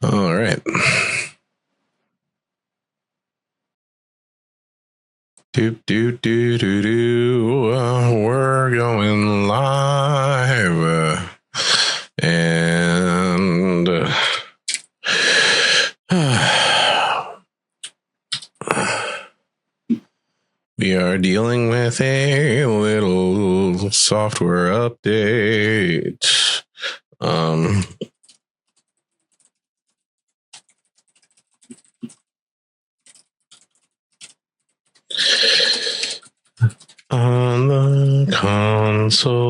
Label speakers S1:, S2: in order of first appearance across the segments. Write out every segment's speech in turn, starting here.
S1: All right. We're going live. And we are dealing with a little software update. On the console.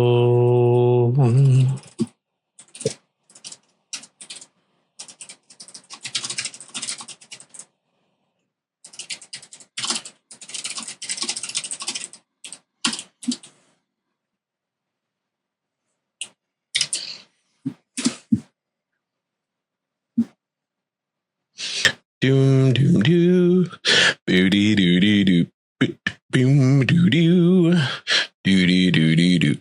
S1: Doom doom doo, booty doo doo doo, boom doo doo, doo doo doo doo doo,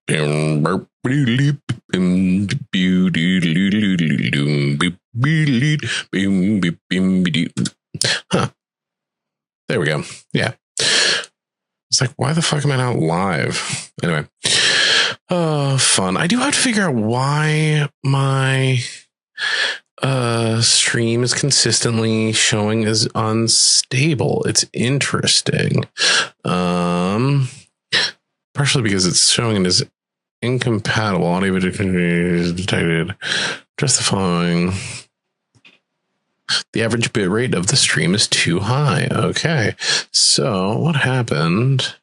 S1: boom burp doo doo, boom doo doo doo doo doo doo, boom boom boom doo. Huh. There we go. Yeah. It's like, why the fuck am I not live? Anyway. Oh, fun. I do have to figure out why my stream is consistently showing as unstable. It's interesting. Partially because it's showing it as incompatible. Audio is detected. Just the following. The average bit rate of the stream is too high. Okay. So what happened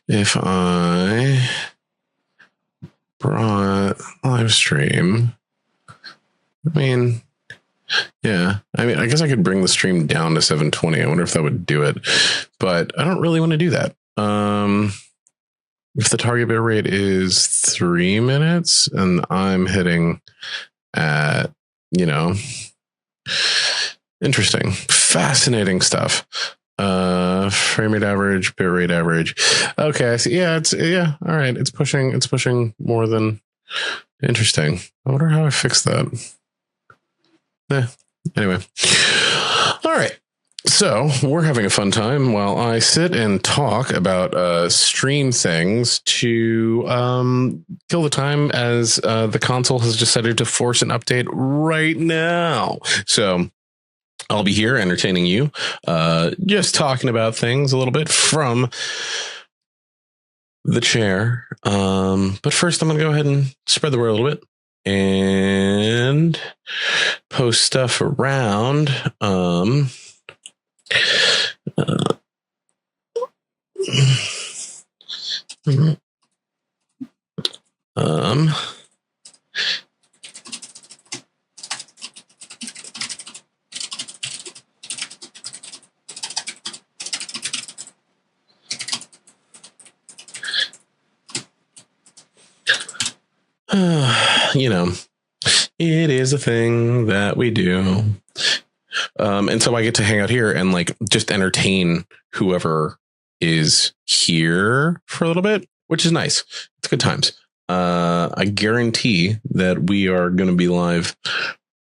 S1: if I brought live stream? I mean, yeah. I mean, I guess I could bring the stream down to 720. I wonder if that would do it. But I don't really want to do that. If the target bit rate is 3 minutes and I'm hitting at, interesting, fascinating stuff. Frame rate average, bit rate average. Okay, I see. Yeah, all right. It's pushing more than interesting. I wonder how I fix that. Anyway. All right. So we're having a fun time while I sit and talk about stream things to kill the time as the console has decided to force an update right now. So I'll be here entertaining you, just talking about things a little bit from the chair. But first I'm going to go ahead and spread the word a little bit and post stuff around. It is a thing that we do. And so I get to hang out here and just entertain whoever is here for a little bit, which is nice. It's good times. I guarantee that we are going to be live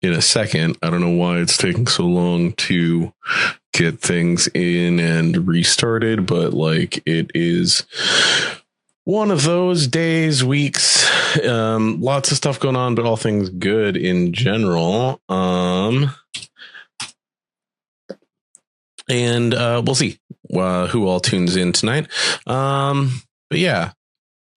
S1: in a second. I don't know why it's taking so long to get things in and restarted, but it is one of those days, weeks, lots of stuff going on, but all things good in general. And we'll see who all tunes in tonight. But yeah,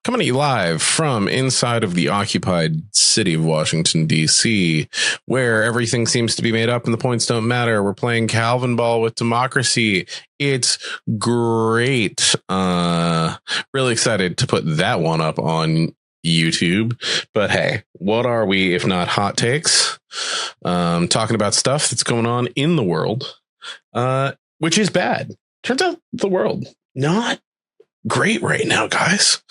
S1: coming at you live from inside of the occupied city of Washington, D.C., where everything seems to be made up and the points don't matter. We're playing Calvin ball with democracy. It's great. Really excited to put that one up on YouTube. But hey, what are we if not hot takes? Talking about stuff that's going on in the world. Which is bad. Turns out the world not great right now, guys.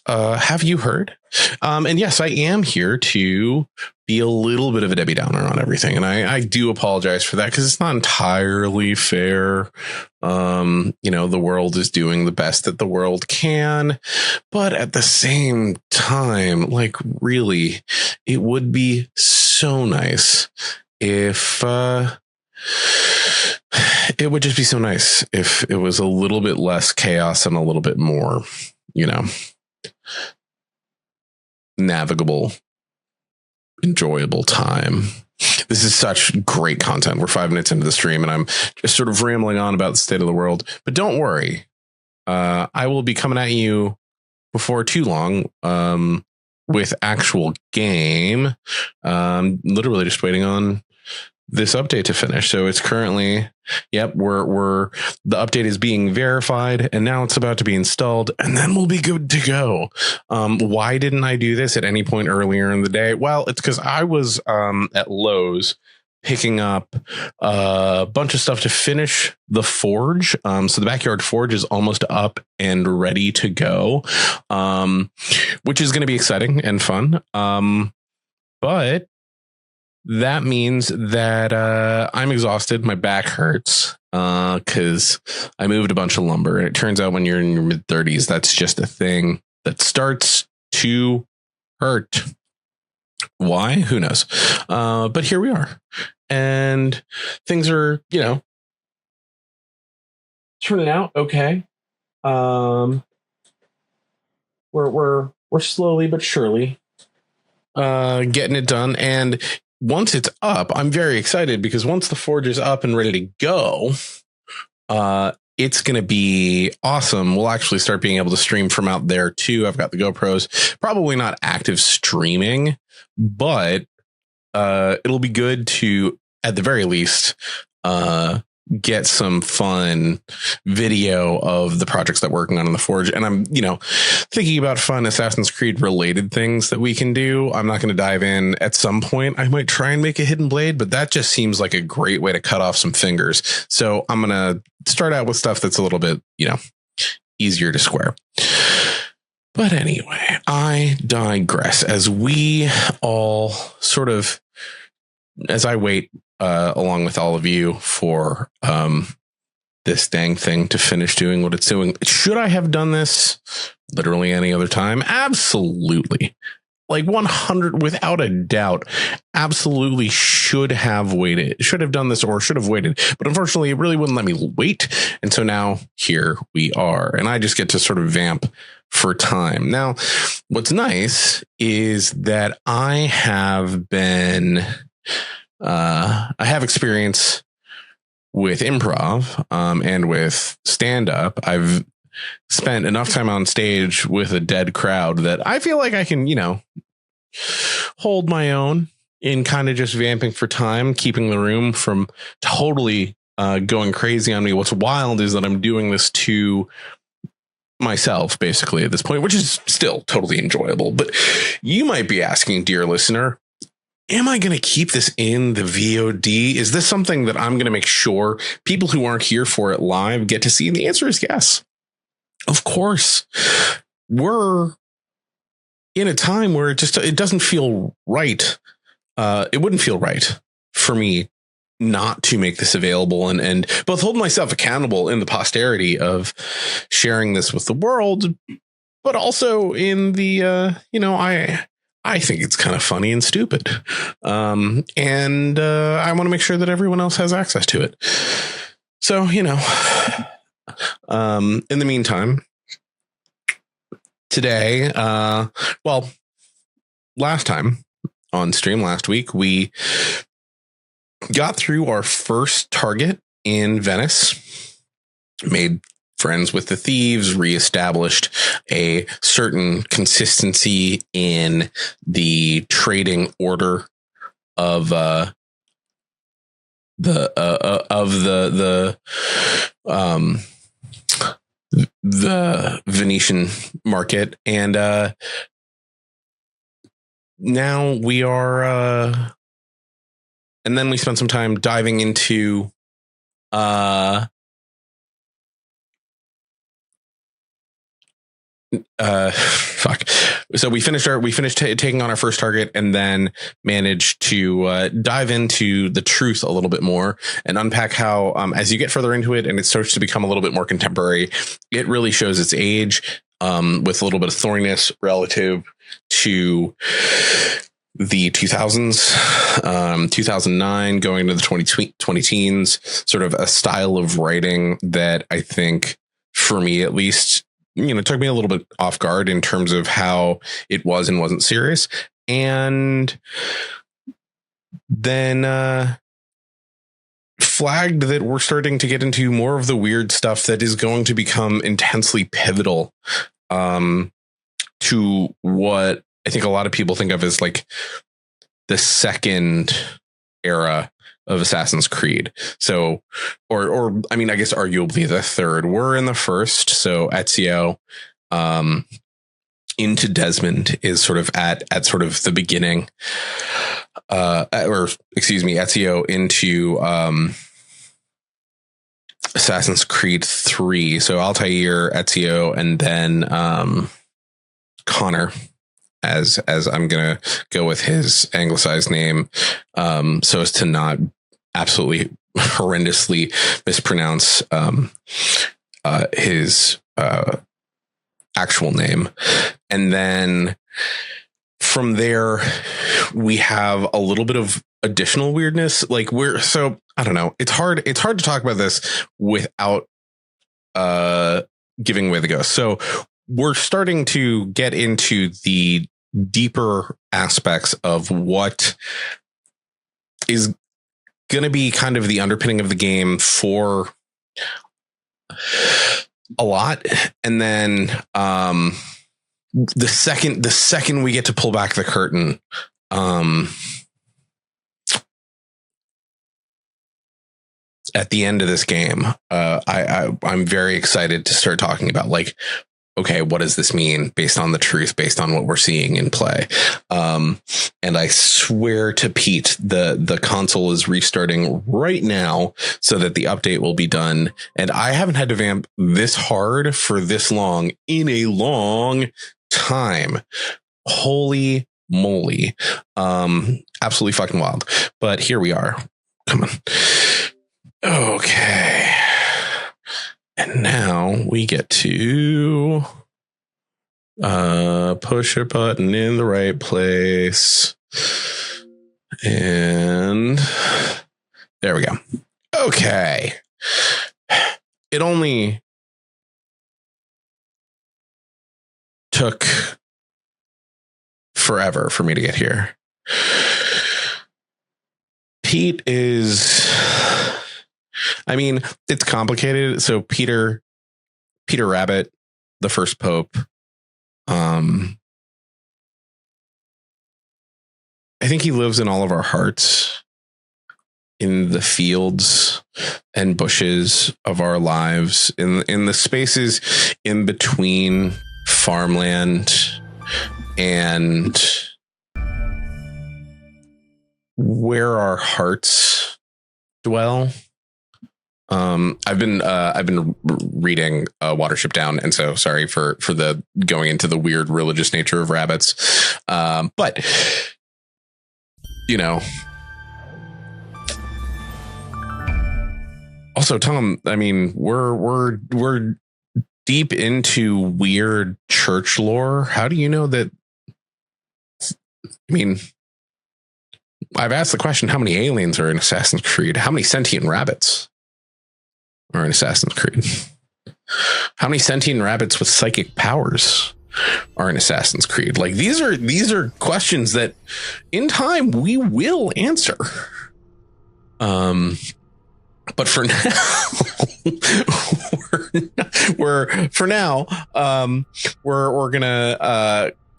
S1: Have you heard? And yes, I am here to be a little bit of a Debbie Downer on everything. And I do apologize for that because it's not entirely fair. The world is doing the best that the world can. But at the same time, really, it would be so so nice if it would just be so nice if it was a little bit less chaos and a little bit more, navigable, enjoyable time. This is such great content. We're 5 minutes into the stream and I'm just sort of rambling on about the state of the world, but don't worry. I will be coming at you before too long with actual game. Literally just waiting on this update to finish. So it's currently, we're the update is being verified and now it's about to be installed and then we'll be good to go. Why didn't I do this at any point earlier in the day? Well, it's because I was at Lowe's picking up a bunch of stuff to finish the forge. So the backyard forge is almost up and ready to go, which is going to be exciting and fun. But that means that I'm exhausted. My back hurts because I moved a bunch of lumber. And it turns out when you're in your mid-30s, that's just a thing that starts to hurt. Why? Who knows? But here we are. And things are, turning out okay. We're slowly but surely getting it done. And once it's up, I'm very excited because once the forge is up and ready to go, it's going to be awesome. We'll actually start being able to stream from out there too. I've got the GoPros, probably not active streaming, but it'll be good to, at the very least, get some fun video of the projects that we're working on in the forge. And I'm, thinking about fun Assassin's Creed related things that we can do. I'm not going to dive in. At some point, I might try and make a hidden blade, but that just seems like a great way to cut off some fingers. So I'm going to start out with stuff that's a little bit, easier to square. But anyway, I digress as we all sort of, as I wait along with all of you for this dang thing to finish doing what it's doing. Should I have done this literally any other time? Absolutely. Like 100 without a doubt, absolutely should have waited, should have done this or should have waited. But unfortunately, it really wouldn't let me wait. And so now here we are. And I just get to sort of vamp for time. Now, what's nice is that I have been, I have experience with improv and with stand-up. I've spent enough time on stage with a dead crowd that I feel like I can, hold my own in kind of just vamping for time, keeping the room from totally going crazy on me. What's wild is that I'm doing this to myself basically at this point, which is still totally enjoyable. But you might be asking, dear listener, am I going to keep this in the VOD? Is this something that I'm going to make sure people who aren't here for it live get to see? And the answer is yes. Of course. We're in a time where it doesn't feel right. It wouldn't feel right for me not to make this available and both hold myself accountable in the posterity of sharing this with the world, but also in the, I think it's kind of funny and stupid. And I want to make sure that everyone else has access to it. So, in the meantime, today, last time on stream last week, we got through our first target in Venice, made friends with the thieves, reestablished a certain consistency in the trading order of the Venetian market, and now we are and then we spent some time diving into So we finished taking on our first target, and then managed to dive into the truth a little bit more and unpack how, as you get further into it and it starts to become a little bit more contemporary, it really shows its age, with a little bit of thorniness relative to the 2000s, 2009, going into the 20 teens, sort of a style of writing that I think, for me at least, took me a little bit off guard in terms of how it was and wasn't serious. And then flagged that we're starting to get into more of the weird stuff that is going to become intensely pivotal to what I think a lot of people think of as like the second era of Assassin's Creed. So, or I mean, I guess arguably the third. We're in the first. So Ezio into Desmond is sort of at sort of the beginning, Ezio into Assassin's Creed 3. So Altair, Ezio, and then Connor, as I'm gonna go with his anglicized name, so as to not absolutely horrendously mispronounce his actual name. And then from there we have a little bit of additional weirdness. Like I don't know. It's hard to talk about this without giving away the ghost. So we're starting to get into the deeper aspects of what is going to be kind of the underpinning of the game for a lot. And then the second we get to pull back the curtain, at the end of this game, I'm very excited to start talking about, like, okay, what does this mean based on the truth, based on what we're seeing in play? And I swear to Pete, the console is restarting right now so that the update will be done. And I haven't had to vamp this hard for this long in a long time. Holy moly. Absolutely fucking wild. But here we are. Come on. Okay. And now we get to push a button in the right place. And there we go. Okay. It only took forever for me to get here. Pete is... I mean, it's complicated. So Peter Rabbit, the first pope, I think he lives in all of our hearts, in the fields and bushes of our lives, in the spaces in between farmland and where our hearts dwell. I've been reading Watership Down, and so sorry for the going into the weird religious nature of rabbits. But also, Tom, I mean, we're deep into weird church lore. How do you know that? I mean, I've asked the question, how many aliens are in Assassin's Creed? How many sentient rabbits are in Assassin's Creed? How many sentient rabbits with psychic powers are in Assassin's Creed? Like, these are questions that in time we will answer. But for now, I'm gonna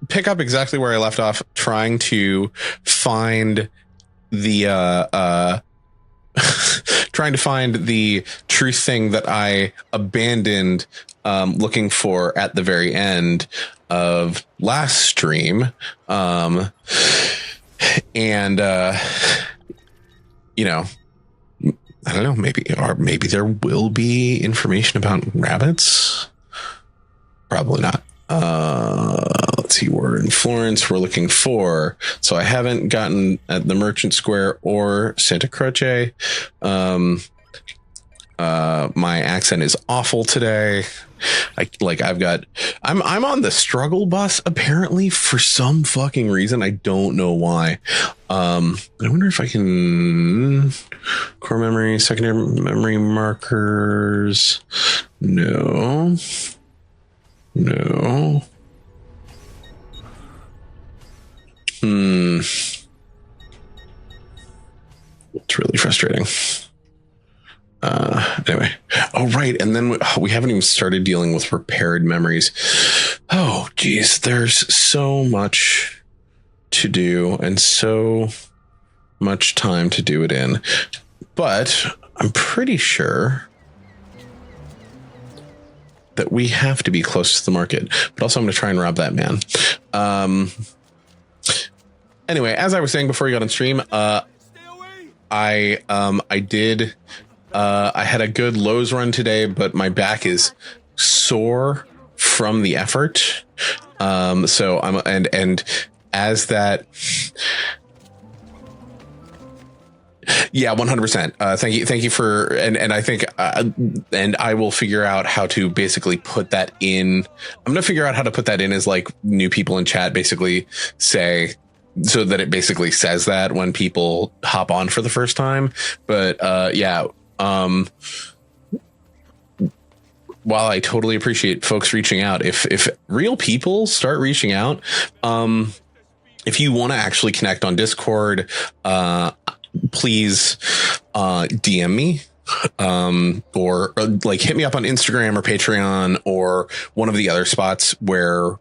S1: pick up exactly where I left off, trying to find the truth thing that I abandoned looking for at the very end of last stream. I don't know, maybe there will be information about rabbits. Probably not. Let's see, we're in Florence. We're looking for, so I haven't gotten at the Merchant Square or Santa Croce. My accent is awful today. I'm on the struggle bus apparently for some fucking reason. I don't know why. I wonder if I can core memory, secondary memory markers. No. It's really frustrating. Anyway. Oh, right. And then we haven't even started dealing with repaired memories. Oh, geez. There's so much to do and so much time to do it in. But I'm pretty sure that we have to be close to the market. But also I'm going to try and rob that man. Anyway, as I was saying before you got on stream, I had a good Lowe's run today, but my back is sore from the effort. So I'm and as that. Yeah, 100%. Thank you for, and I think, and I will figure out how to basically put that in. I'm going to figure out how to put that in as like new people in chat basically say, so that it basically says that when people hop on for the first time. But yeah. While I totally appreciate folks reaching out, if real people start reaching out, if you want to actually connect on Discord, please DM me, or like hit me up on Instagram or Patreon or one of the other spots where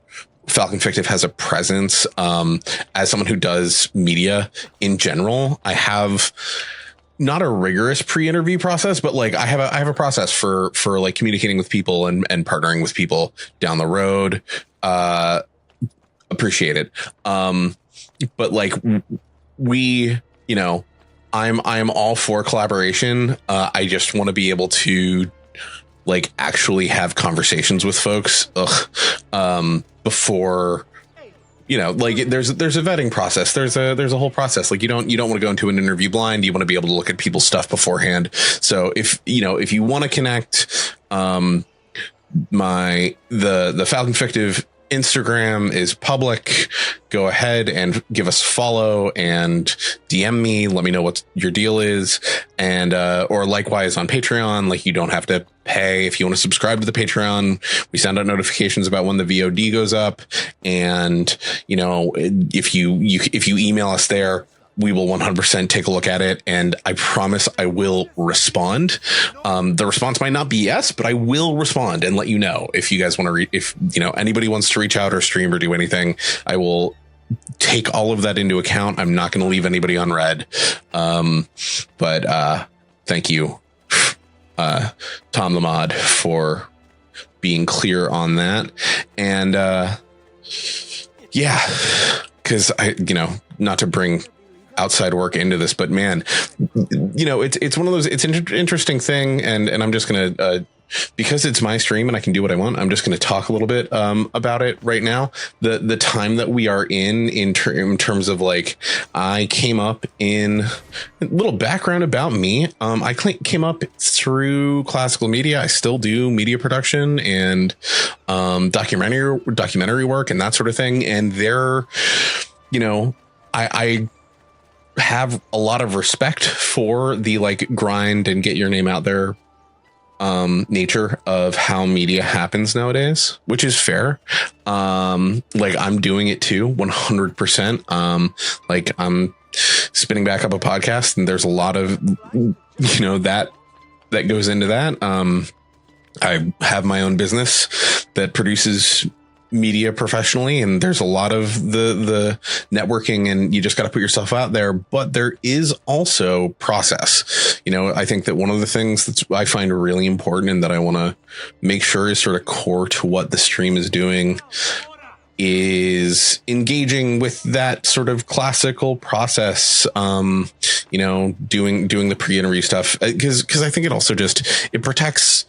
S1: Falcon Fictive has a presence. As someone who does media in general, I have not a rigorous pre-interview process, but like I have a process for like communicating with people and partnering with people down the road. Appreciate it. But like we, you know, I'm all for collaboration. I just want to be able to like actually have conversations with folks before, you know, like there's a vetting process. There's a whole process. Like you don't want to go into an interview blind. You want to be able to look at people's stuff beforehand. So if you want to connect, the Falcon Fictive Instagram is public. Go ahead and give us a follow and DM me. Let me know what your deal is. And, or likewise on Patreon, like you don't have to pay. If you want to subscribe to the Patreon, we send out notifications about when the VOD goes up. And, you know, if you email us there, we will 100% take a look at it. And I promise I will respond. The response might not be yes, but I will respond and let you know if you guys want to if, you know, anybody wants to reach out or stream or do anything, I will take all of that into account. I'm not going to leave anybody on red. But thank you, Tom the Mod, for being clear on that. And yeah, because not to bring outside work into this, but man, you know, it's one of those, it's an interesting thing. And I'm just going to, because it's my stream and I can do what I want, I'm just going to talk a little bit about it right now. The time that we are in terms of like, I came up in a little background about me. I came up through classical media. I still do media production and documentary work and that sort of thing. And there, you know, I have a lot of respect for the like grind and get your name out there nature of how media happens nowadays, which is fair. Like I'm doing it too, 100%. Like I'm spinning back up a podcast and there's a lot of, you know, that goes into that. I have my own business that produces media professionally, and there's a lot of the networking, and you just got to put yourself out there. But there is also process. You know, I think that one of the things that I find really important and that I want to make sure is sort of core to what the stream is doing is engaging with that sort of classical process. You know, doing the pre-interview stuff, because I think it also just, it protects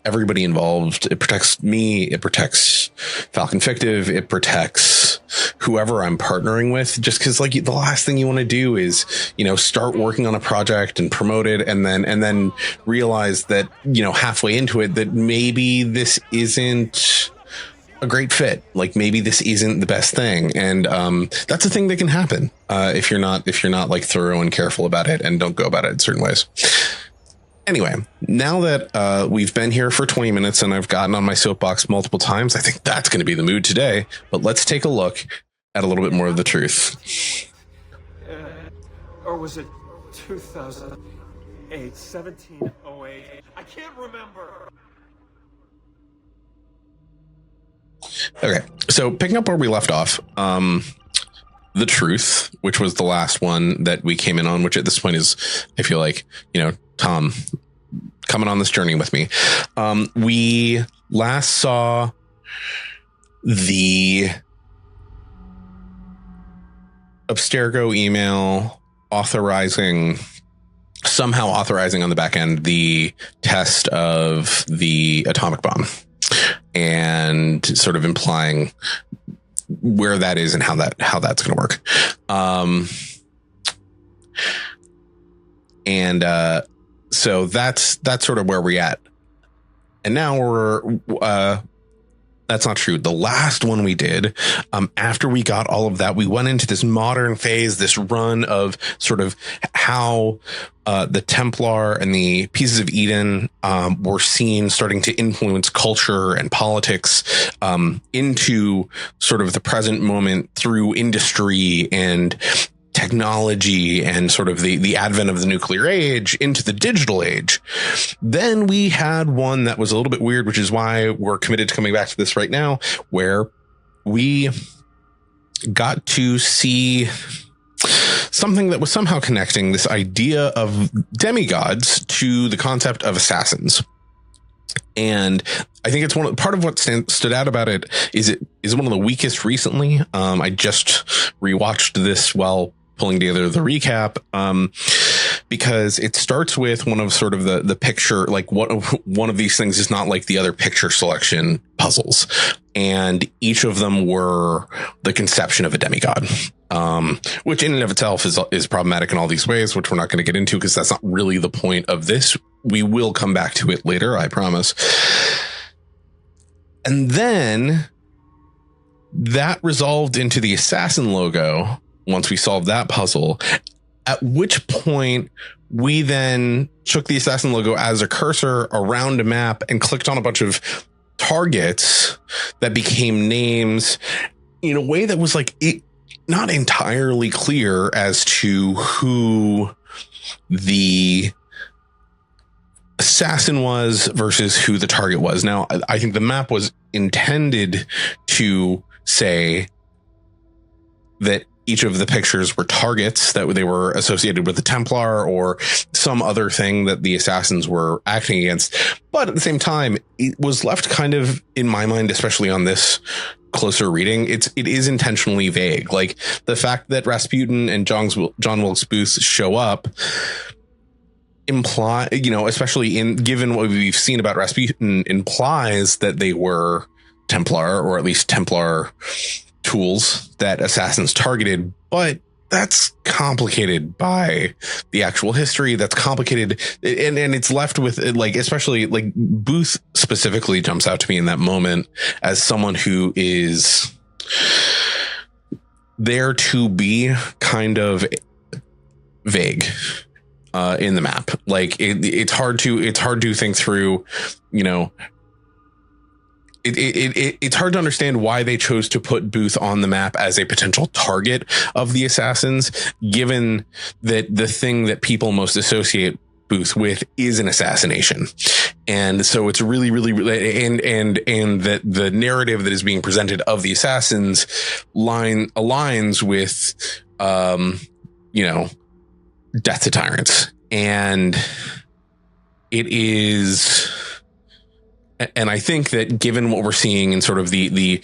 S1: everybody involved. It protects me. It protects Falcon Fictive. It protects whoever I'm partnering with, just because like the last thing you want to do is, start working on a project and promote it and then realize that, halfway into it, that maybe this isn't a great fit. Like maybe this isn't the best thing. And that's a thing that can happen if you're not like thorough and careful about it and don't go about it in certain ways. Anyway, now that we've been here for 20 minutes and I've gotten on my soapbox multiple times, I think that's going to be the mood today. But let's take a look at a little bit more of the truth.
S2: Or was it 2008, 1708? I can't remember.
S1: Okay, so picking up where we left off, the truth, which was the last one that we came in on, which at this point is, I feel like, Tom coming on this journey with me. We last saw the Abstergo email somehow authorizing on the back end the test of the atomic bomb and sort of implying where that is and how that's going to work. So that's sort of where we're at. And now that's not true. The last one we did, after we got all of that, we went into this modern phase, this run of sort of how the Templar and the Pieces of Eden were seen starting to influence culture and politics into sort of the present moment through industry and technology and sort of the advent of the nuclear age into the digital age. Then we had one that was a little bit weird, which is why we're committed to coming back to this right now, where we got to see something that was somehow connecting this idea of demigods to the concept of assassins. And I think it's part of what stood out about it is one of the weakest recently. I just rewatched this while pulling together the recap, because it starts with one of sort of the picture, like one of these things is not like the other picture selection puzzles. And each of them were the conception of a demigod, which in and of itself is problematic in all these ways, which we're not going to get into because that's not really the point of this. We will come back to it later, I promise. And then that resolved into the assassin logo once we solved that puzzle, at which point we then took the assassin logo as a cursor around a map and clicked on a bunch of targets that became names in a way that was like not entirely clear as to who the assassin was versus who the target was. Now, I think the map was intended to say that each of the pictures were targets, that they were associated with the Templar or some other thing that the assassins were acting against. But at the same time, it was left kind of, in my mind, especially on this closer reading, it is intentionally vague. Like the fact that Rasputin and John Wilkes Booth show up imply, especially given what we've seen about Rasputin, implies that they were Templar, or at least Templar tools that assassins targeted. But that's complicated by the actual history. That's complicated. And it's left with like, especially like Booth specifically jumps out to me in that moment as someone who is there to be kind of vague in the map. Like it's hard to think through, it's hard to understand why they chose to put Booth on the map as a potential target of the assassins, given that the thing that people most associate Booth with is an assassination. And so it's really, really, and that the narrative that is being presented of the assassins aligns with, Death to Tyrants. And it is, and I think that given what we're seeing in sort of the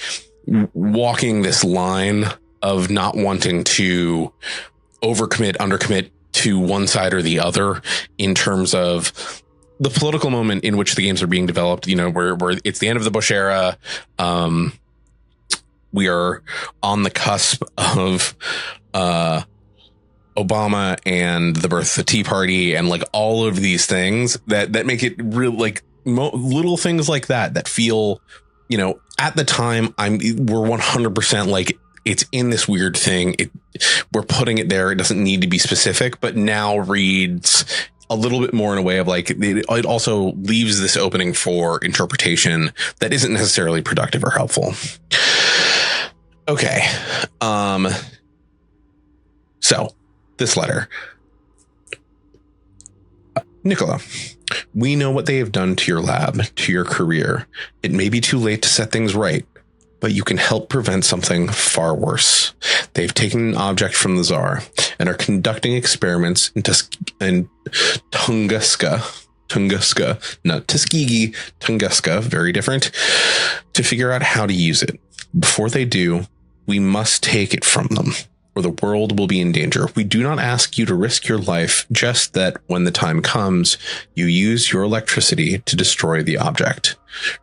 S1: walking this line of not wanting to overcommit, undercommit to one side or the other in terms of the political moment in which the games are being developed, you know, where it's the end of the Bush era. We are on the cusp of Obama and the birth of the Tea Party, and like all of these things that make it real, like little things like that feel, you know, at the time we're 100% like it's in this weird thing. We're putting it there. It doesn't need to be specific, but now reads a little bit more in a way of like, it also leaves this opening for interpretation that isn't necessarily productive or helpful. Okay. So this letter, Nicola, we know what they have done to your lab, to your career. It may be too late to set things right, but you can help prevent something far worse. They've taken an object from the Tsar and are conducting experiments in Tunguska, not Tuskegee, Tunguska, very different, to figure out how to use it. Before they do, we must take it from them, or the world will be in danger. We do not ask you to risk your life, just that when the time comes, you use your electricity to destroy the object.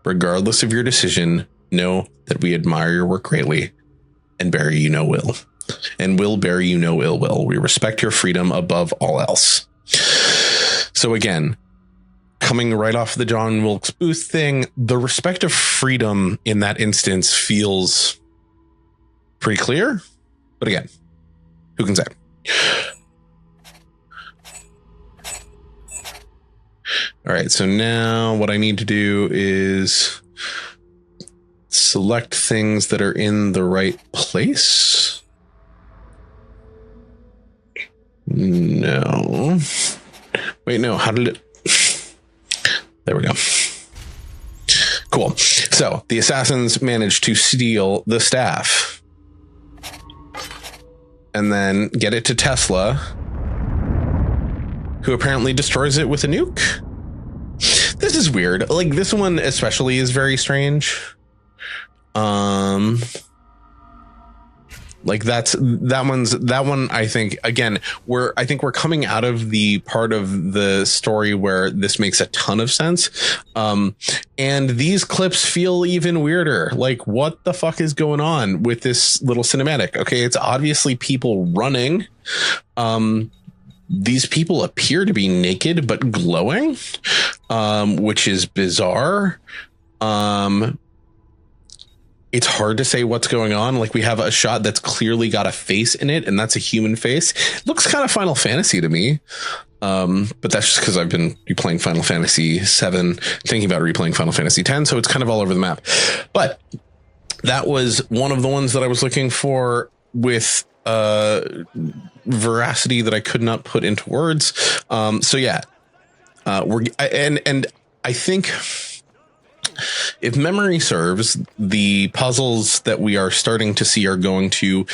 S1: Regardless of your decision, know that we admire your work greatly and bear you no ill. And will bear you no ill will. We respect your freedom above all else. So again, coming right off the John Wilkes Booth thing, the respect of freedom in that instance feels pretty clear. But again, who can say? All right, so now what I need to do is select things that are in the right place. No. Wait, no, how did it? There we go. Cool. So the assassins managed to steal the staff and then get it to Tesla, who apparently destroys it with a nuke. This is weird. Like, this one especially is very strange. Like that one, I think, again, we're coming out of the part of the story where this makes a ton of sense. And these clips feel even weirder. Like, what the fuck is going on with this little cinematic? Okay, it's obviously people running. These people appear to be naked but glowing, which is bizarre. It's hard to say what's going on. Like, we have a shot that's clearly got a face in it, and that's a human face. It looks kind of Final Fantasy to me. But that's just because I've been replaying Final Fantasy 7, thinking about replaying Final Fantasy 10. So it's kind of all over the map. But that was one of the ones that I was looking for with veracity that I could not put into words. So yeah, I think, if memory serves, the puzzles that we are starting to see are going to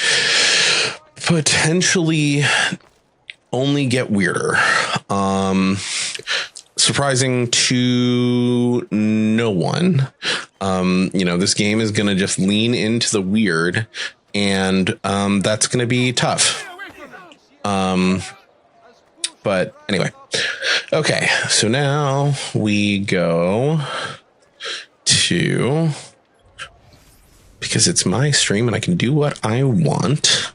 S1: potentially only get weirder. Surprising to no one. This game is going to just lean into the weird, and that's going to be tough. But anyway, okay, so now we go to, because it's my stream and I can do what I want,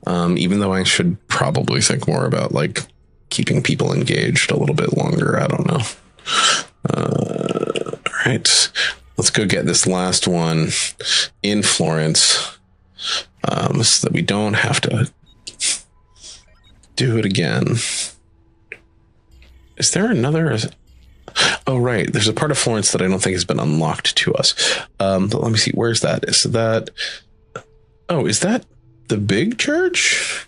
S1: even though I should probably think more about like keeping people engaged a little bit longer. I don't know. All right, let's go get this last one in Florence, so that we don't have to do it again. Is there another? Oh, right. There's a part of Florence that I don't think has been unlocked to us. But let me see. Where's that? Is that the big church?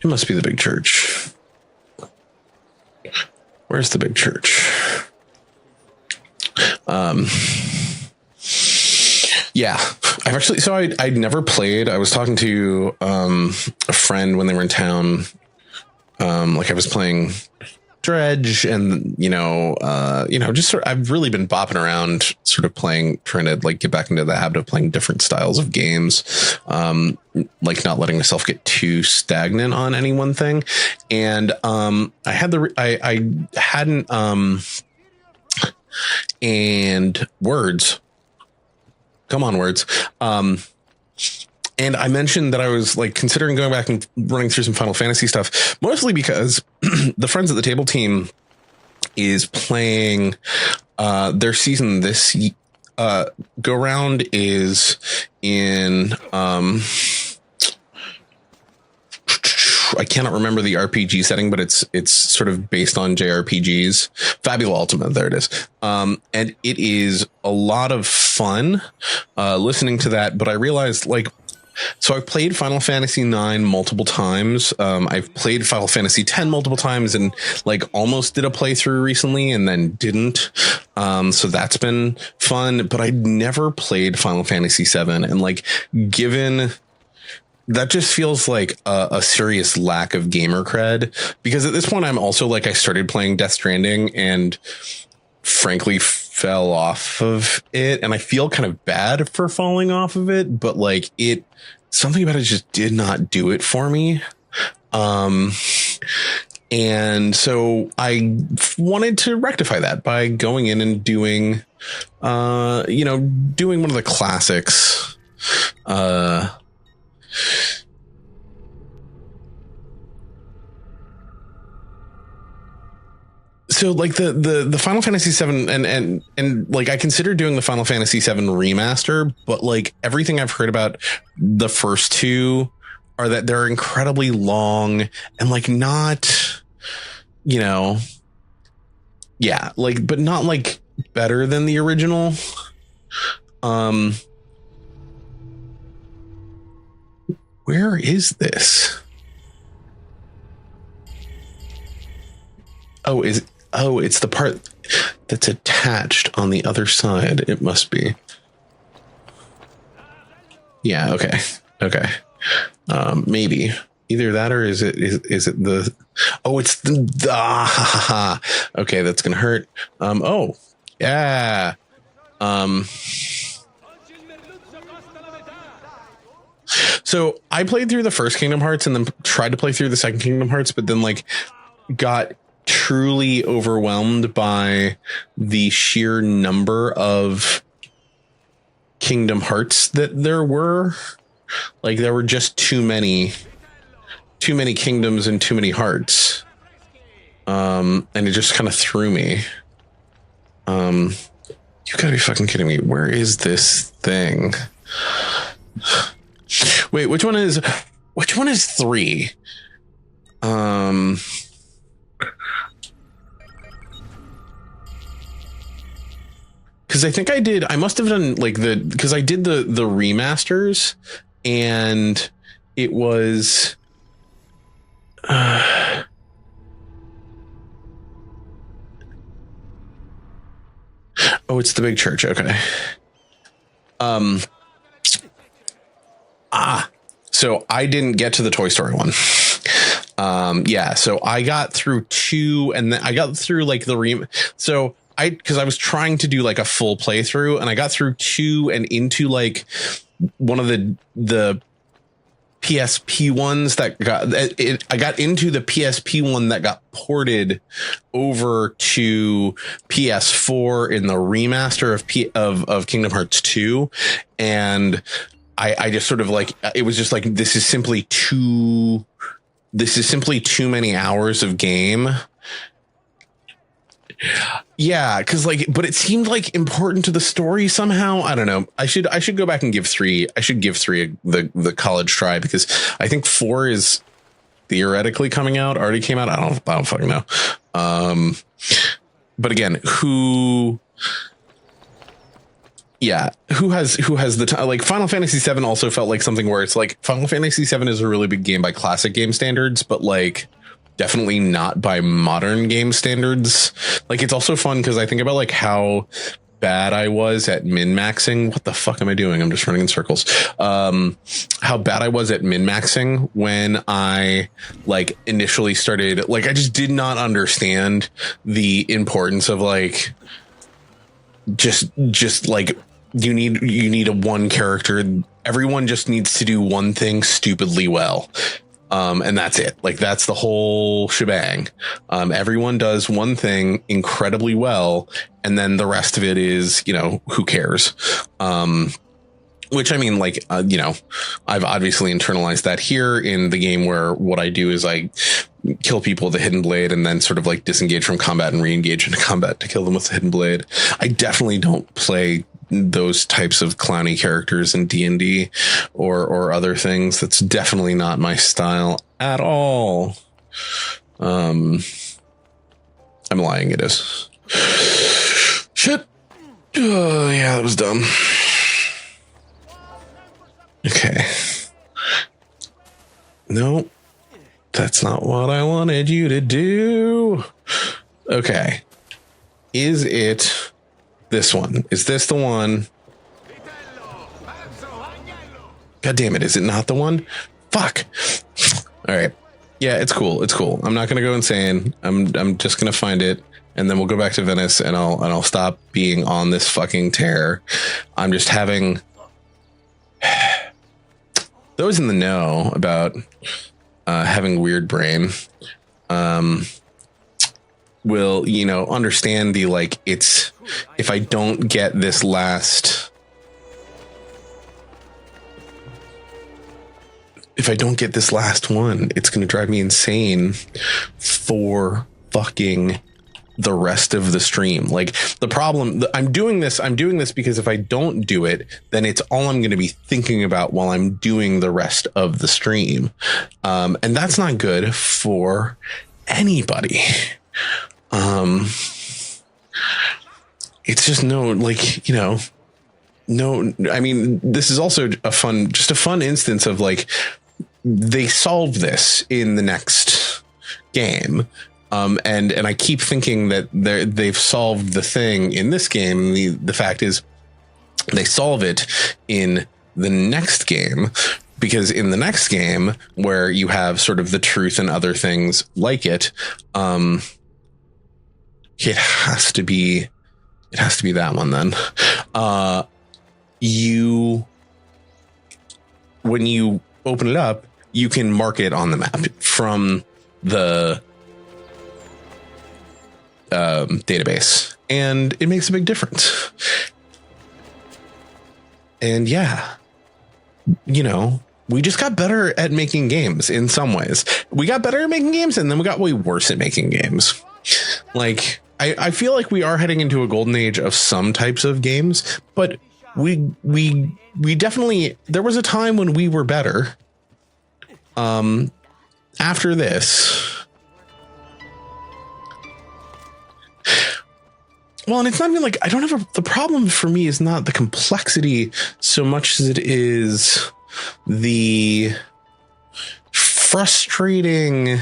S1: It must be the big church. Where's the big church? Yeah, I've actually, so I'd never played. I was talking to a friend when they were in town. Like, I was playing Dredge, and just sort of, I've really been bopping around, sort of trying to like get back into the habit of playing different styles of games, like not letting myself get too stagnant on any one thing. And I hadn't and words. Come on, words. And I mentioned that I was like considering going back and running through some Final Fantasy stuff, mostly because the Friends at the Table team is playing their season this go round is in I cannot remember the RPG setting, but it's sort of based on JRPGs. Fabula Ultima, there it is. And it is a lot of fun listening to that. But I realized, like, so I've played Final Fantasy IX multiple times. I've played Final Fantasy X multiple times, and like almost did a playthrough recently and then didn't. So that's been fun. But I never played Final Fantasy VII, and like, given that just feels like a serious lack of gamer cred, because at this point I'm also like, I started playing Death Stranding and frankly fell off of it, and I feel kind of bad for falling off of it, but like something about it just did not do it for me. And so I wanted to rectify that by going in and doing one of the classics. So like the Final Fantasy VII and like I considered doing the Final Fantasy VII remaster, but like everything I've heard about the first two are that they're incredibly long and like not, like, but not like better than the original. Where is this? It's the part that's attached on the other side. It must be. Yeah. Okay. Maybe either that or is it the? Oh, it's the. Okay, that's gonna hurt. Oh, yeah. So I played through the first Kingdom Hearts and then tried to play through the second Kingdom Hearts, but then like got truly overwhelmed by the sheer number of Kingdom Hearts that there were. Like there were just too many kingdoms and too many hearts. And it just kind of threw me. You gotta be fucking kidding me. Where is this thing? Wait, which one is 3? Because I think I must have done like because I did the remasters, and it was it's the big church. Okay. So I didn't get to the Toy Story one. So I got through 2, and then I got through like because I was trying to do like a full playthrough, and I got through 2 and into like one of the PSP ones that I got into the PSP one that got ported over to PS4 in the remaster of Kingdom Hearts 2, and I just sort of like, it was just like, this is simply too many hours of game. Yeah, because like, but it seemed like important to the story somehow. I don't know. I should go back and give 3. I should give 3 the college try, because I think 4 is theoretically already came out. I don't fucking know. But again, who has the time? Like Final Fantasy VII also felt like something where it's like Final Fantasy VII is a really big game by classic game standards, but like definitely not by modern game standards. Like it's also fun because I think about like how bad I was at min-maxing. What the fuck am I doing? I'm just running in circles. How bad I was at min-maxing when I like initially started. Like I just did not understand the importance of like just like you need a one character. Everyone just needs to do one thing stupidly well. And that's it. Like, that's the whole shebang. Everyone does one thing incredibly well, and then the rest of it is, who cares? Which, I mean, like, I've obviously internalized that here in the game, where what I do is I kill people with a hidden blade and then sort of like disengage from combat and re-engage into combat to kill them with the hidden blade. I definitely don't play those types of clowny characters in D&D or other things. That's definitely not my style at all. I'm lying. It is. Shit. Yeah, that was dumb. Okay. No, that's not what I wanted you to do. Okay. Is it this one? Is this the one? God damn it. Is it not the one? Fuck. All right. Yeah, it's cool. It's cool. I'm not going to go insane. I'm just going to find it, and then we'll go back to Venice, and I'll stop being on this fucking tear. I'm just having those in the know about having weird brain will, understand the, like, it's, if I don't get this last one, it's going to drive me insane for fucking the rest of the stream. Like, the problem, I'm doing this because if I don't do it, then it's all I'm going to be thinking about while I'm doing the rest of the stream. And that's not good for anybody. It's just no, I mean, this is also a fun instance of, like, they solved this in the next game. And I keep thinking that they've solved the thing in this game. The fact is, they solve it in the next game, because in the next game, where you have sort of the truth and other things like it, it has to be that one. Then, when you open it up, you can mark it on the map from the database, and it makes a big difference. And yeah, we just got better at making games in some ways. We got better at making games, and then we got way worse at making games. Like, I feel like we are heading into a golden age of some types of games, but we definitely, there was a time when we were better. After this, well, and it's not even like I don't have the problem for me is not the complexity so much as it is the frustrating,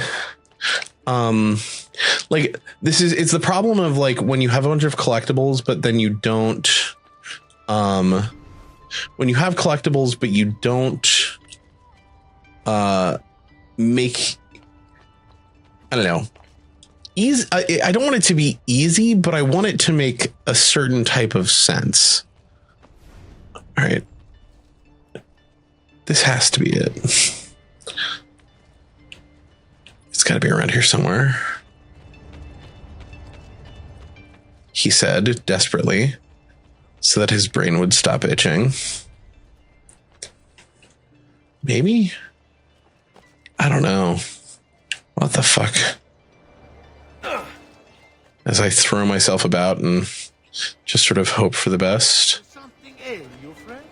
S1: like, it's the problem of, like, when you have a bunch of collectibles, but then you don't, when you have collectibles, but you don't, make, I don't know, easy. I don't want it to be easy, but I want it to make a certain type of sense. All right. This has to be it. It's got to be around here somewhere. He said desperately, so that his brain would stop itching. Maybe? I don't know. What the fuck? As I throw myself about and just sort of hope for the best.
S2: Something ail you, friend?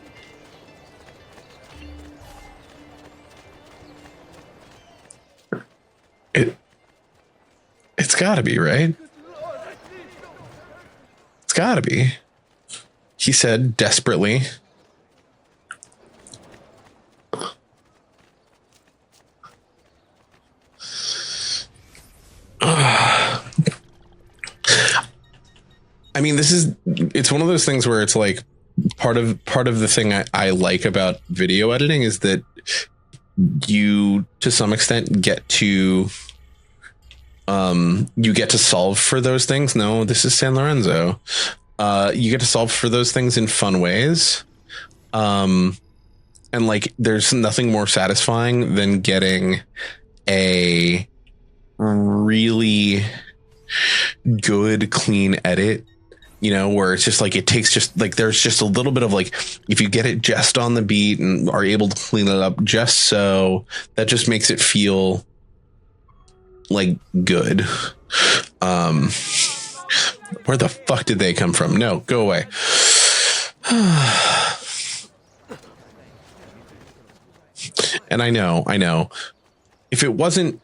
S1: It's gotta be, right? It's gotta be. He said desperately. I mean, it's one of those things where it's like part of the thing I like about video editing is that you, to some extent, get to solve for those things. No, this is San Lorenzo. You get to solve for those things in fun ways. And like, there's nothing more satisfying than getting a really good, clean edit, you know, where it's just like, it takes just like, there's just a little bit of like, if you get it just on the beat and are able to clean it up just so, that just makes it feel like good. Where the fuck did they come from? No, go away. And I know. If it wasn't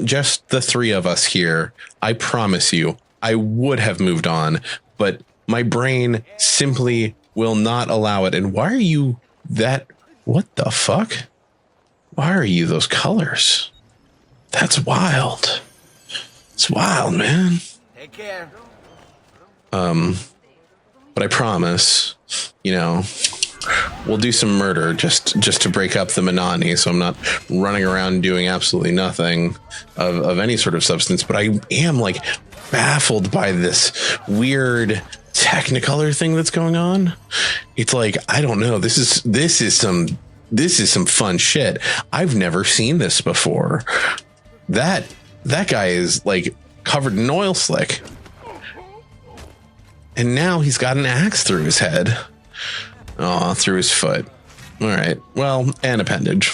S1: just the three of us here, I promise you, I would have moved on, but my brain simply will not allow it. And why are you that? What the fuck? Why are you those colors? That's wild. It's wild, man.
S2: Take care.
S1: But I promise, you know, we'll do some murder just to break up the monotony, so I'm not running around doing absolutely nothing of any sort of substance. But I am like baffled by this weird Technicolor thing that's going on. It's like, I don't know. This is some fun shit. I've never seen this before. That guy is like covered in oil slick. And now he's got an axe through his head. Oh, through his foot. All right. Well, an appendage.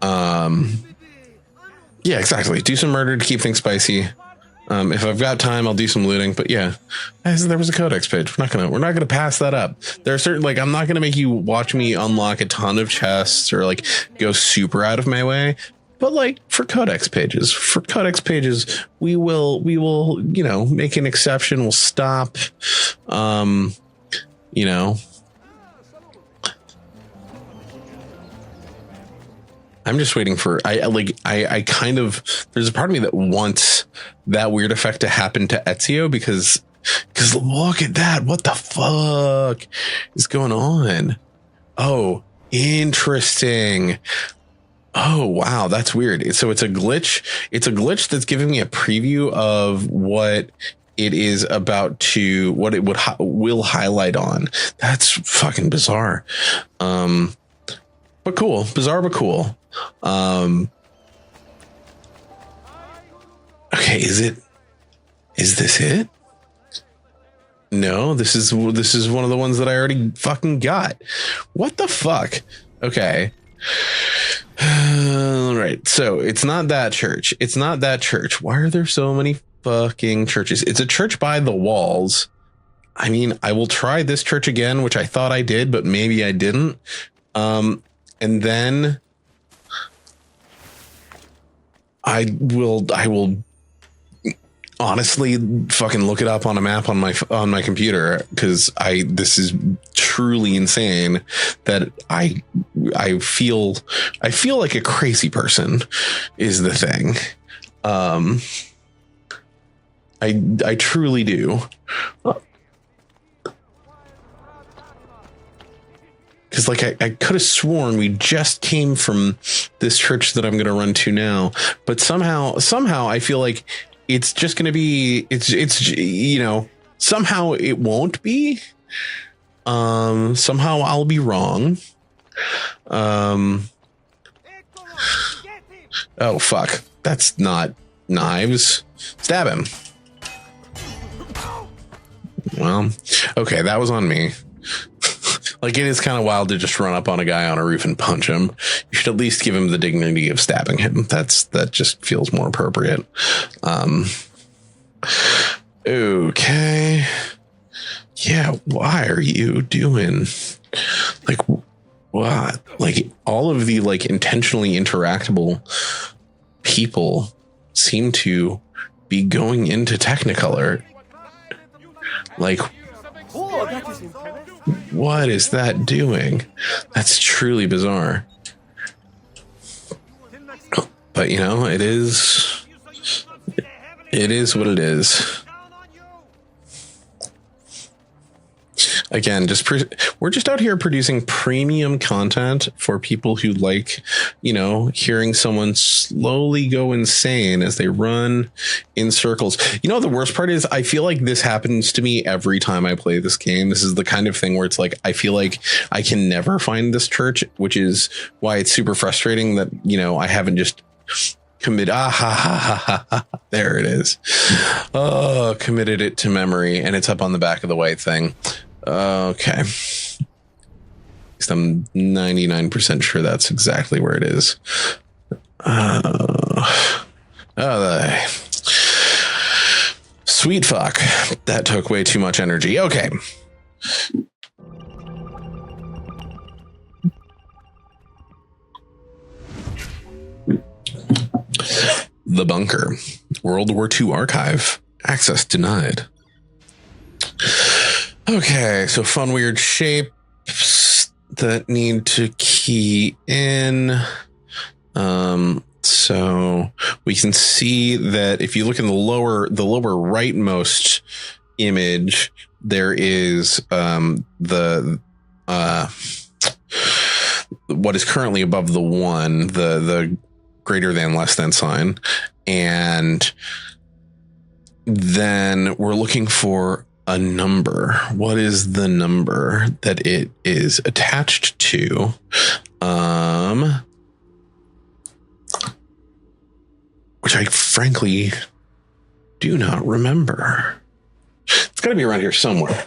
S1: Yeah, exactly. Do some murder to keep things spicy. If I've got time, I'll do some looting. But yeah, there was a codex page. We're not gonna pass that up. There are certain, like, I'm not gonna make you watch me unlock a ton of chests or like go super out of my way. But like for codex pages, we will, you know, make an exception. We'll stop. You know, I'm just waiting for, I kind of, there's a part of me that wants that weird effect to happen to Ezio because look at that. What the fuck is going on? Oh, interesting. Oh, wow. That's weird. So it's a glitch. It's a glitch that's giving me a preview of what it is about to, what it will highlight on. That's fucking bizarre. But cool. Bizarre, but cool. Okay. Is this it? No, this is one of the ones that I already fucking got. What the fuck? Okay. All right. So it's not that church. Why are there so many fucking churches? It's a church by the walls. I mean, I will try this church again, which I thought I did, but maybe I didn't. And then I will honestly fucking look it up on a map on my computer, because this is truly insane that I feel like a crazy person is the thing. I truly do. Because like I could have sworn we just came from this church that I'm going to run to now, but somehow I feel like it's just going to be, it's, you know, somehow it won't be. Somehow I'll be wrong. Oh, fuck. That's not knives. Stab him. Well, okay. That was on me. Like, it is kind of wild to just run up on a guy on a roof and punch him. You should at least give him the dignity of stabbing him. That just feels more appropriate. Okay. Yeah, why are you doing like what? Like, all of the like intentionally interactable people seem to be going into Technicolor. Like, what is that doing? That's truly bizarre. But you know, it is what it is. Again, we're just out here producing premium content for people who like, hearing someone slowly go insane as they run in circles. The worst part is I feel like this happens to me every time I play this game. This is the kind of thing where it's like I feel like I can never find this church, which is why it's super frustrating that, I haven't just committed. There it is. Oh, committed it to memory, and it's up on the back of the white thing. Okay. I'm 99% sure that's exactly where it is. Sweet fuck. That took way too much energy. Okay. The bunker. World War II archive. Access denied. Okay, so fun weird shapes that need to key in. So we can see that if you look in the lower rightmost image, there is the what is currently above the 1, the greater than less than sign, and then we're looking for a number. What is the number that it is attached to? Which I frankly do not remember. It's got to be around here somewhere.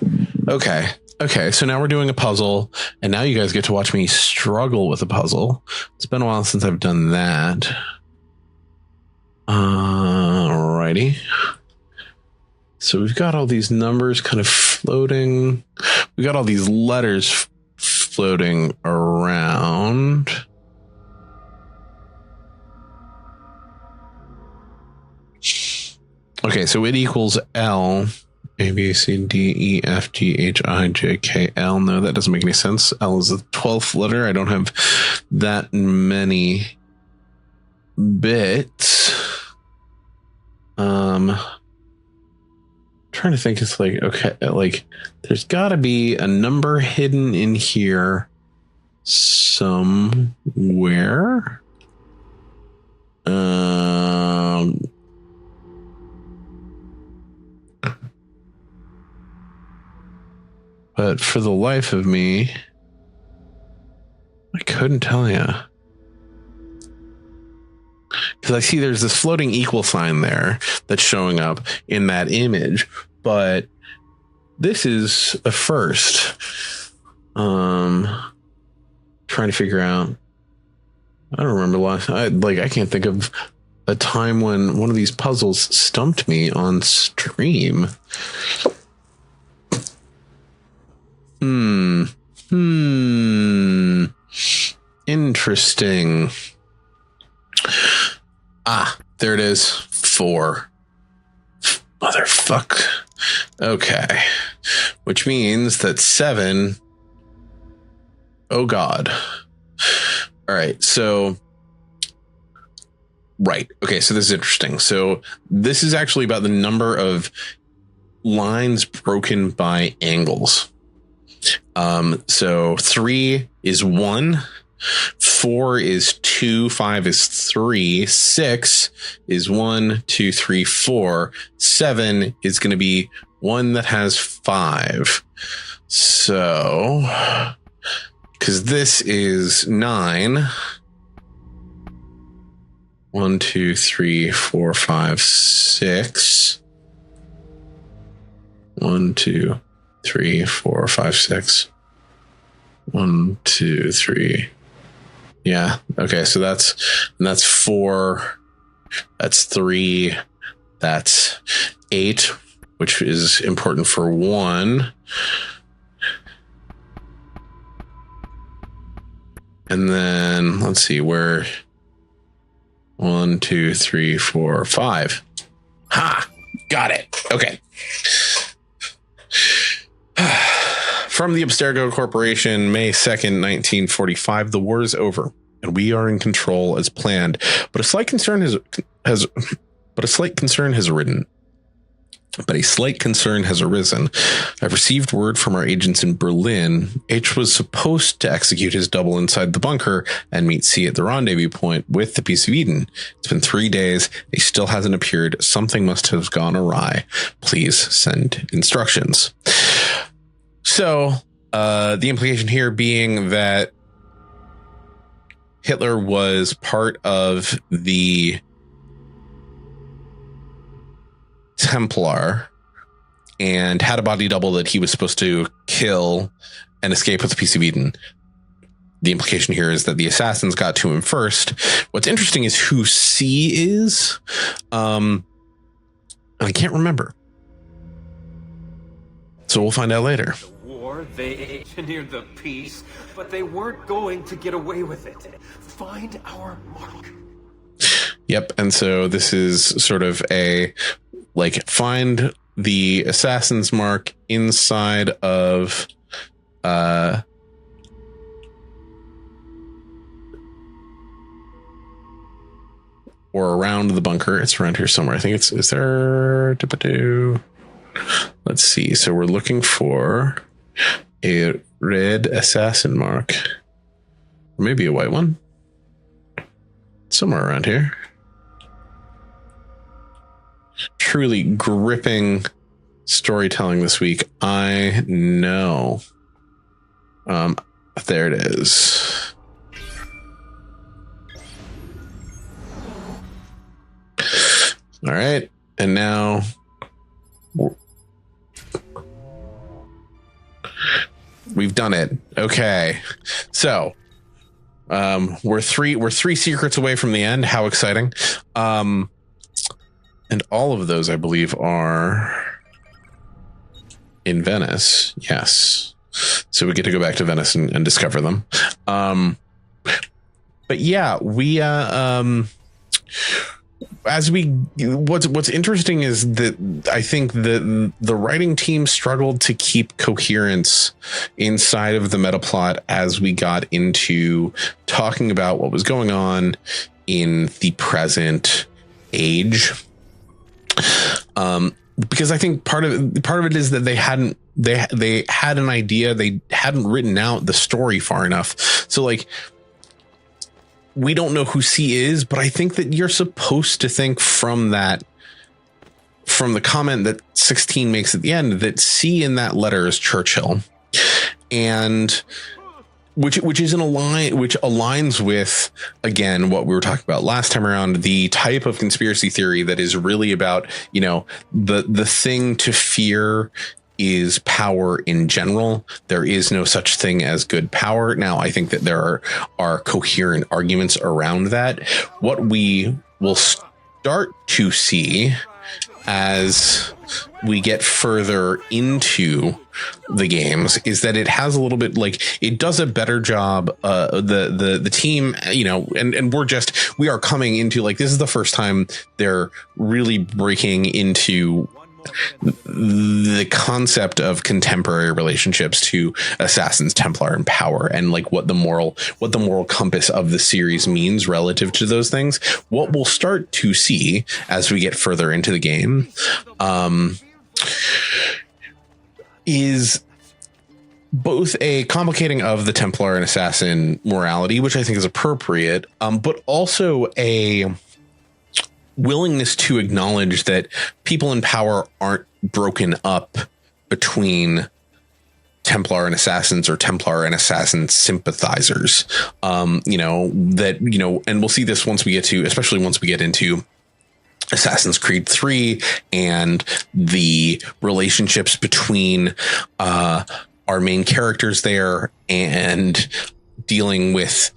S1: Okay, so now we're doing a puzzle, and now you guys get to watch me struggle with a puzzle. It's been a while since I've done that. Alrighty. So we've got all these numbers kind of floating. We've got all these letters floating around. Okay, so it equals L. A, B, C, D, E, F, G, H, I, J, K, L. No, that doesn't make any sense. L is the 12th letter. I don't have that many bits. Trying to think. It's like, okay, like there's got to be a number hidden in here somewhere. But for the life of me, I couldn't tell you. Because I see there's this floating equal sign there that's showing up in that image. But this is a first. Trying to figure out. I don't remember last. I can't think of a time when one of these puzzles stumped me on stream. Interesting. There it is. 4. Motherfuck. Okay. Which means that 7. Oh God. All right. So. Right. Okay. So this is interesting. So this is actually about the number of lines broken by angles. So 3 is 1, 4 is 2, 5 is 3, 6 is 1, 2, 3, 4, 7 is going to be one that has 5. So, because this is 9. 1, 2, 3, 4, 5, 6. 1, 2, 3, 4, 5, 6. 1, 2, 3. Yeah. Okay. So that's 4. That's 3. That's 8, which is important for 1. And then let's see where 1, 2, 3, 4, 5. Ha! Got it. Okay. From the Abstergo Corporation, May 2nd, 1945. The war is over, and we are in control as planned. But a slight concern has arisen. but a slight concern has arisen. I've received word from our agents in Berlin. H was supposed to execute his double inside the bunker and meet C at the rendezvous point with the Piece of Eden. It's been 3 days. He still hasn't appeared. Something must have gone awry. Please send instructions. So the implication here being that Hitler was part of the Templar and had a body double that he was supposed to kill and escape with the Piece of Eden. The implication here is that the assassins got to him first. What's interesting is who C is. And I can't remember. So we'll find out later.
S2: The war, they engineered the peace, but they weren't going to get away with it. Find our mark.
S1: Yep. And so this is sort of a find the assassin's mark inside of or around the bunker. It's around here somewhere. I think is there. Let's see. So we're looking for a red assassin mark, or maybe a white one, somewhere around here. Truly gripping storytelling this week. I know. There it is. All right. And now we've done it. Okay. So we're three secrets away from the end. How exciting. And all of those, I believe, are in Venice. Yes. So we get to go back to Venice and discover them. But yeah, we what's interesting is that I think that the writing team struggled to keep coherence inside of the meta plot as we got into talking about what was going on in the present age. Because I think part of it is that they had an idea, they hadn't written out the story far enough. So we don't know who C is, but I think that you're supposed to think from the comment that 16 makes at the end that C in that letter is Churchill, and which aligns with, again, what we were talking about last time around, the type of conspiracy theory that is really about, the thing to fear is power in general. There is no such thing as good power. Now, I think that there are coherent arguments around that. What we will start to see as we get further into the games is that it has a little bit it does a better job. The team, and we are coming into this is the first time they're really breaking into the concept of contemporary relationships to assassins, Templar, and power, and what the moral compass of the series means relative to those things. What we'll start to see as we get further into the game is both a complicating of the Templar and assassin morality, which I think is appropriate, but also a willingness to acknowledge that people in power aren't broken up between Templar and assassins or Templar and assassin sympathizers. And we'll see this especially once we get into Assassin's Creed 3 and the relationships between our main characters there, and dealing with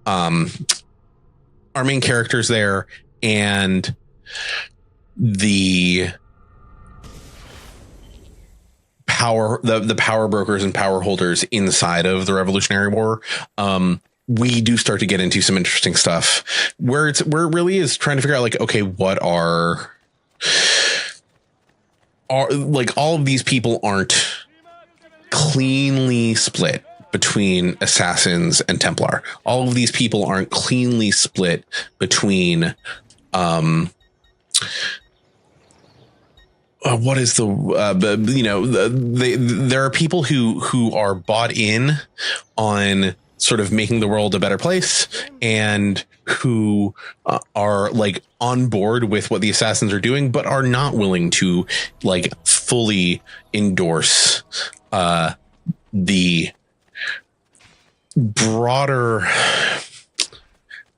S1: our main characters there and the power, the power brokers and power holders inside of the Revolutionary War. We do start to get into some interesting stuff where it really is trying to figure out okay, what are all of these people aren't cleanly split between assassins and Templar. All of these people aren't cleanly split between what is there are people who are bought in on sort of making the world a better place, and who are like on board with what the assassins are doing, but are not willing to like fully endorse the broader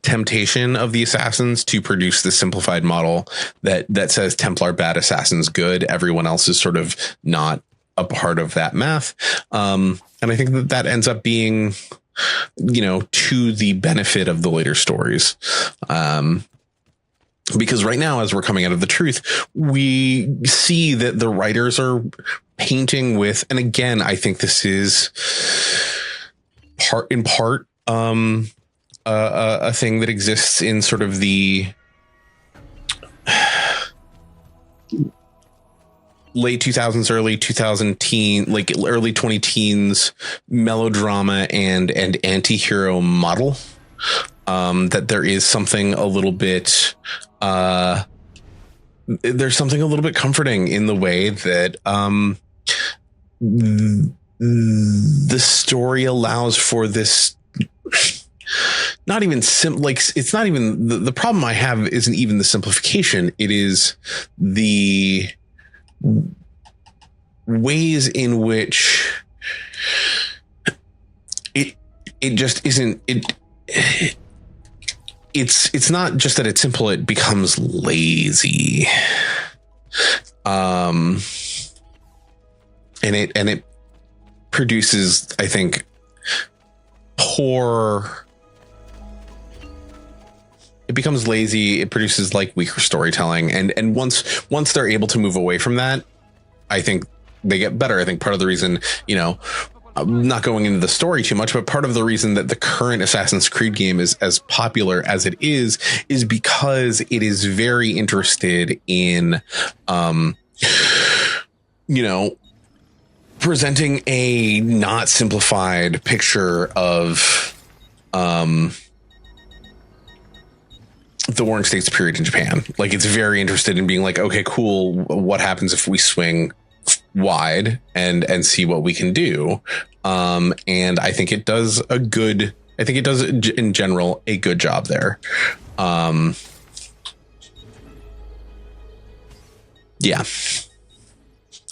S1: temptation of the assassins to produce the simplified model that says Templar bad, assassins good. Everyone else is sort of not a part of that math. And I think that ends up being, to the benefit of the later stories. Because right now, as we're coming out of the truth, we see that the writers are painting with, and again, I think this is in part, a thing that exists in sort of the late 2000s, early 2010s melodrama and anti-hero model. That there is something a little bit there's something a little bit comforting in the way that the story allows for this. Not even it's not even the problem I have isn't even the simplification. It is the ways in which it just isn't it's not just that it's simple, it becomes lazy. And it produces, I think, poor. It becomes lazy. It produces like weaker storytelling. And once they're able to move away from that, I think they get better. I think part of the reason, I'm not going into the story too much, but part of the reason that the current Assassin's Creed game is as popular as it is because it is very interested in, presenting a not simplified picture of, the Warring States period in Japan. Like, it's very interested in being like, okay, cool. What happens if we swing wide and see what we can do? And I think it does in general a good job there. Yeah,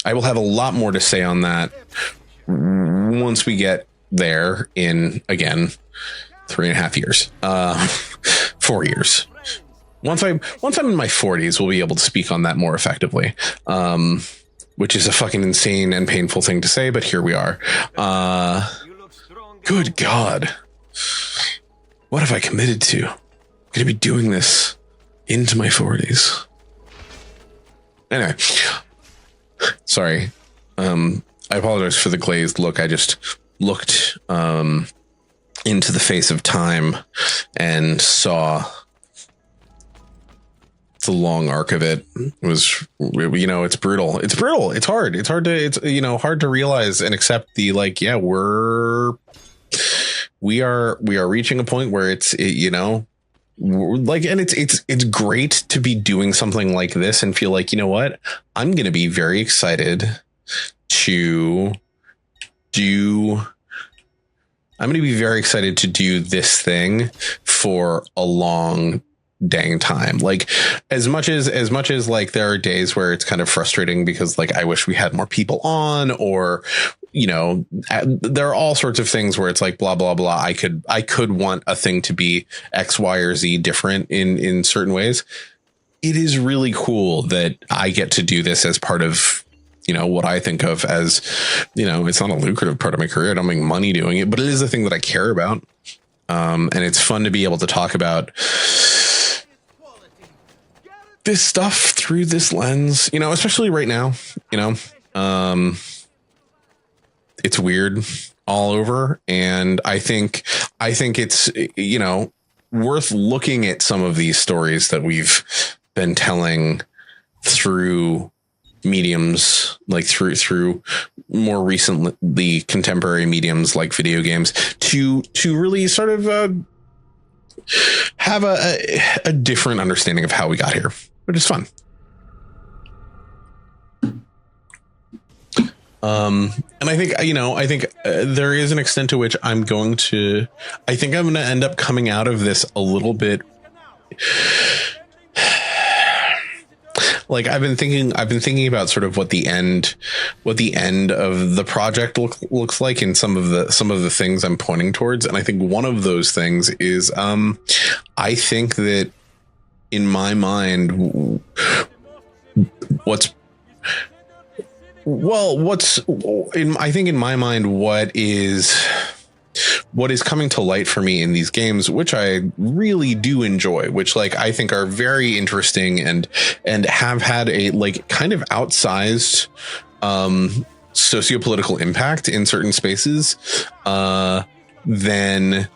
S1: I will have a lot more to say on that once we get there in, again, 3.5 years, 4 years. Once I'm in my 40s, we'll be able to speak on that more effectively, which is a fucking insane and painful thing to say, but here we are. Good God. What have I committed to? I'm going to be doing this into my 40s. Anyway, sorry. I apologize for the glazed look. I just looked into the face of time and saw the long arc of it. It was, it's brutal. It's brutal. It's hard. It's hard to, hard to realize and accept the, like, yeah, we are reaching a point where it's like, and it's great to be doing something like this and feel like, you know what, I'm going to be very excited to do this thing for a long dang time. Like, as much as like there are days where it's kind of frustrating because like I wish we had more people on, or there are all sorts of things where it's like blah blah blah. I could want a thing to be X, Y, or Z different in certain ways. It is really cool that I get to do this as part of what I think of as, it's not a lucrative part of my career. I don't make money doing it, but it is a thing that I care about. And it's fun to be able to talk about this stuff through this lens, especially right now, it's weird all over. And I think it's, worth looking at some of these stories that we've been telling through mediums, like through more recently contemporary mediums like video games, to really sort of have a different understanding of how we got here, which is fun. And I think, there is an extent to which I think I'm going to end up coming out of this a little bit. Like I've been thinking about sort of what the end of the project looks like in some of the things I'm pointing towards. And I think one of those things is, I think that in my mind, what is coming to light for me in these games, which I really do enjoy, which like I think are very interesting and have had a like kind of outsized sociopolitical impact in certain spaces, then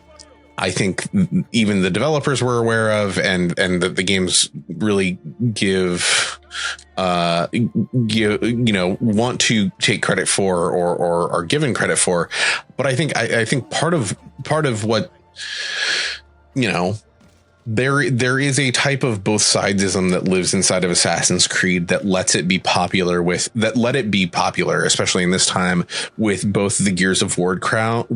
S1: I think even the developers were aware of, and that the games really want to take credit for or are given credit for. But I think part of what, there is a type of both sidesism that lives inside of Assassin's Creed that let it be popular, especially in this time, with both the Gears of War crowd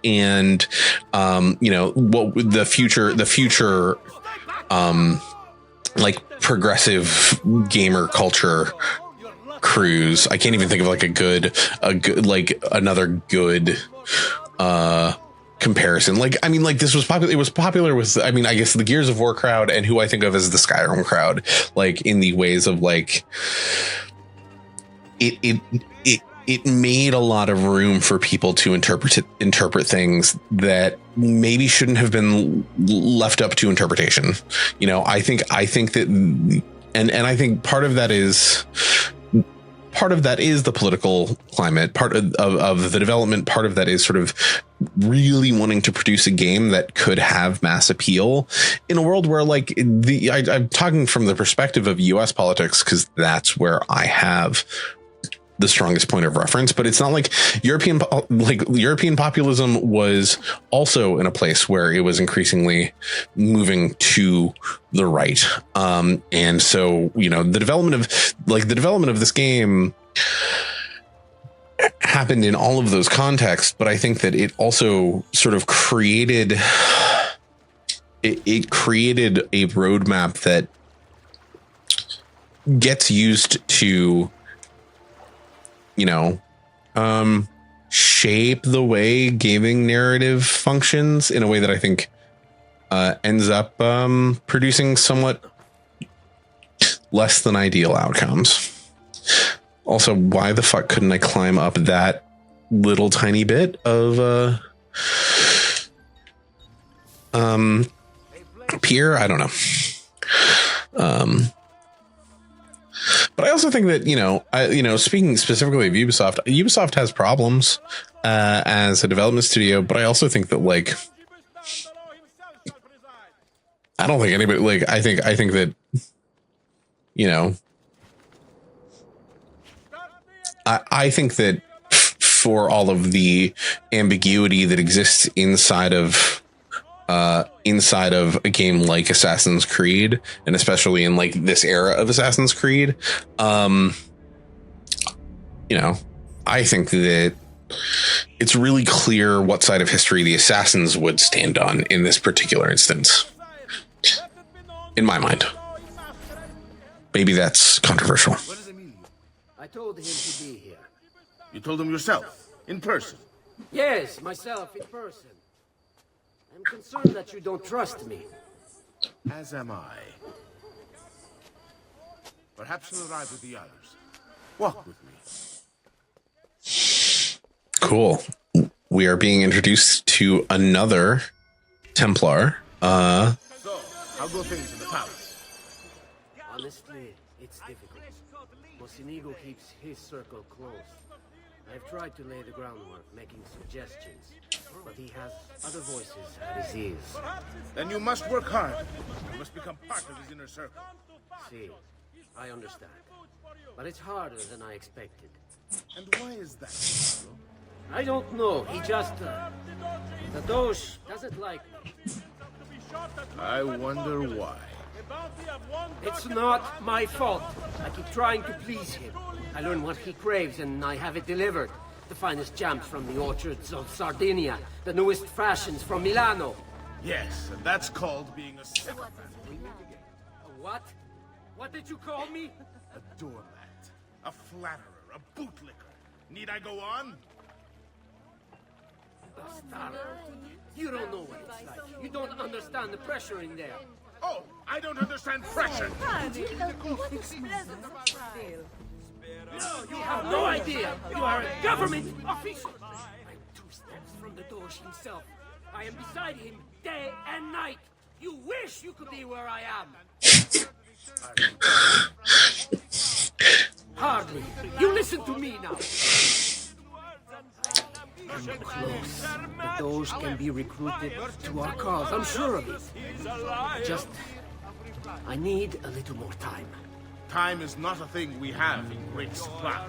S1: and what the future like progressive gamer culture crews. I can't even think of like a good like another good comparison. Like, I mean, like this was popular. It was popular with, I mean, I guess the Gears of War crowd and who I think of as the Skyrim crowd, like in the ways of like it made a lot of room for people to interpret things that maybe shouldn't have been left up to interpretation. I think that, and I think part of that is the political climate, part of the development, part of that is sort of really wanting to produce a game that could have mass appeal in a world where like I'm talking from the perspective of US politics, because that's where I have the strongest point of reference, but it's not like European populism was also in a place where it was increasingly moving to the right. And so, the development of this game happened in all of those contexts, but I think that it also sort of created a roadmap that gets used to shape the way gaming narrative functions in a way that I think ends up producing somewhat less than ideal outcomes. Also, why the fuck couldn't I climb up that little tiny bit of pier? I don't know. But I also think that, speaking specifically of Ubisoft has problems as a development studio, but I also think that like, I don't think anybody like, I think that, I think that for all of the ambiguity that exists inside of a game like Assassin's Creed, and especially in like this era of Assassin's Creed, I think that it's really clear what side of history the Assassins would stand on in this particular instance, in my mind. Maybe that's controversial.
S3: What does it mean? I told him to be here. You told him yourself, in person? Yes, myself, in person. I'm concerned that you don't trust me. As am I. Perhaps you'll arrive with the others. Walk with me.
S1: Cool. We are being introduced to another Templar.
S3: So, how go things in the palace? Honestly, it's difficult. Mocenigo keeps his circle close. I've tried to lay the groundwork, making suggestions, but he has other voices at his ears. Then you must work hard. You must become part of his inner circle. See, I understand. But it's harder than I expected. And why is that? I don't know. He just... the Doge doesn't like me. I wonder why. It's not my fault. I keep trying to please him. I learn what he craves and I have it delivered. The finest jams from the orchards of Sardinia, the newest fashions from Milano.
S4: Yes, and that's called being a sycophant.
S3: A what? What did you call me?
S4: A doormat, a flatterer, a bootlicker. Need I go on?
S3: Bastardo. You don't know what it's like. You don't understand the pressure in there.
S4: Oh, I don't understand pressure.
S3: You have no idea. You are a government official. I'm 2 steps from the Doge himself. I am beside him day and night. You wish you could be where I am. Hardly. You listen to me now. I'm close. The Doge can be recruited to our cause. I'm sure of it. Just, I need a little more time.
S4: Time is not a thing we have in great supply.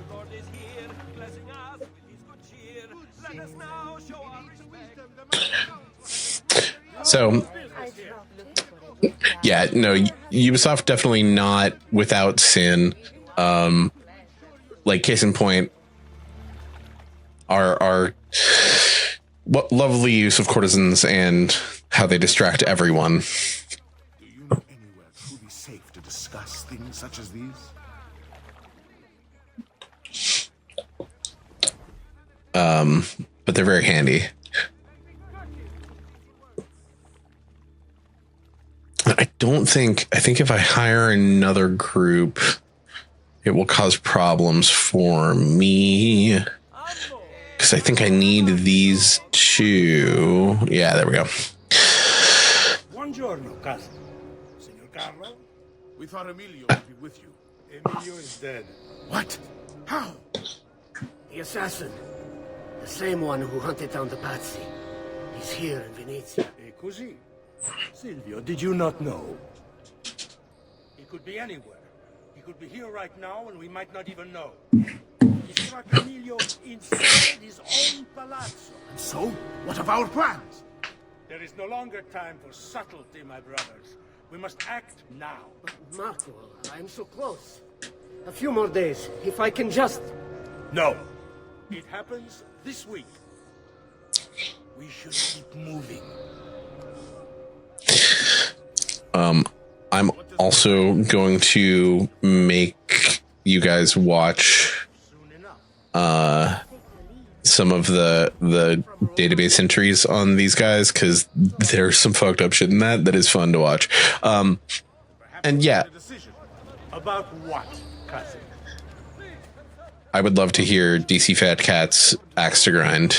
S1: So, yeah, no, Ubisoft definitely not without sin. Like, case in point, our what lovely use of courtesans and how they distract everyone.
S4: Do you know anywhere truly safe to discuss things such as these?
S1: But they're very handy. I think if I hire another group, it will cause problems for me. Because I think I need these two. Yeah, there we go.
S5: Buongiorno, cousin. Signor Carlo?
S4: We thought Emilio would be with you.
S5: Emilio is dead.
S4: What? How?
S3: The assassin. The same one who hunted down the Pazzi. He's here in Venice.
S5: E così? Silvio, did you not know? He could be anywhere. He could be here right now and we might not even know. He struck Emilio inside his own palazzo.
S4: And so, what of our plans?
S5: There is no longer time for subtlety, my brothers. We must act now.
S3: Marco, I'm so close. A few more days, if I can just...
S5: No. It happens this week. We should keep moving.
S1: I'm also going to make you guys watch some of the database entries on these guys, because there's some fucked up shit in that is fun to watch. And yeah,
S5: About what, cousin?
S1: I would love to hear DC Fat Cat's axe to grind.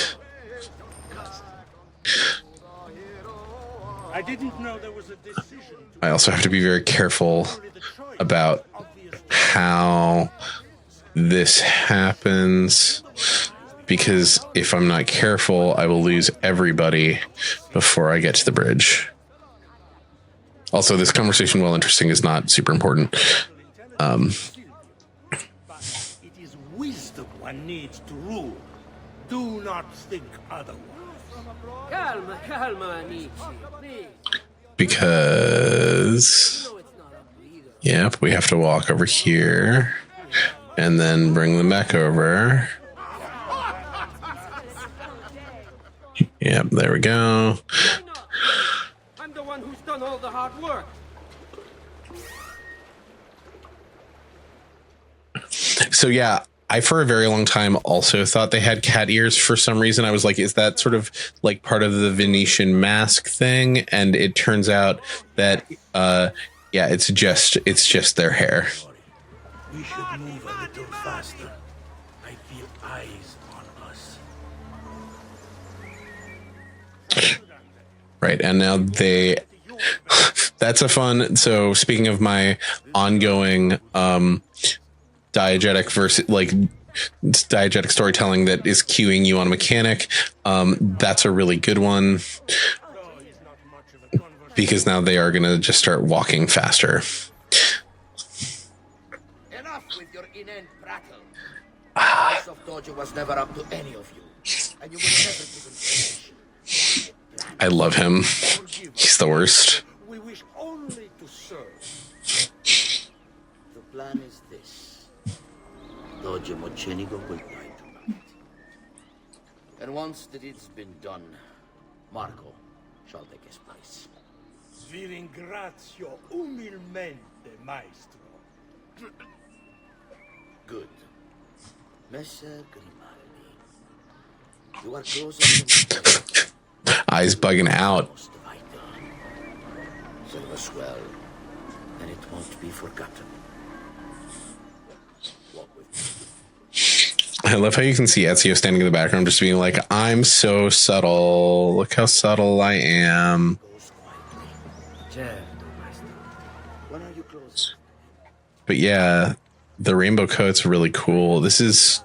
S5: I didn't know there was a decision.
S1: I also have to be very careful about how this happens, because if I'm not careful, I will lose everybody before I get to the bridge. Also, this conversation, while interesting, is not super important.
S5: But it is wisdom one needs to rule. Do not think otherwise.
S3: Calma, calma, amici. Please.
S1: Because,
S3: No, it's not up to either.
S1: yep, we have to walk over here and then bring them back over. Yep, there we go.
S3: I'm the one who's done all the hard work.
S1: So yeah, I for a very long time also thought they had cat ears for some reason. I was like, is that sort of like part of the Venetian mask thing? And it turns out that yeah, it's just their hair.
S5: We should move a little faster. I feel eyes on us.
S1: Right, and now they that's a fun. So speaking of my ongoing diegetic versus like diegetic storytelling that is cueing you on a mechanic, that's a really good one, because now they are gonna just start walking faster.
S6: Enough with your inane prattle. House of Dojo was never up to any of you, and you will never give him permission.
S1: I love him. He's the worst.
S5: We wish only to serve.
S6: Doge Mocenigo will die tonight. And once the deed's been done, Marco shall take his place.
S5: Vi ringrazio umilmente, maestro.
S6: Good. Messer Grimaldi, you are closer than
S1: Eyes bugging out.
S6: most vital. Serve us well, and it won't be forgotten. Walk with me.
S1: I love how you can see Ezio standing in the background just being like, I'm so subtle. Look how subtle I am.
S6: Goes quietly.
S3: Certo, maestro.
S6: When are you closing?
S1: But yeah, the rainbow coat's really cool. This is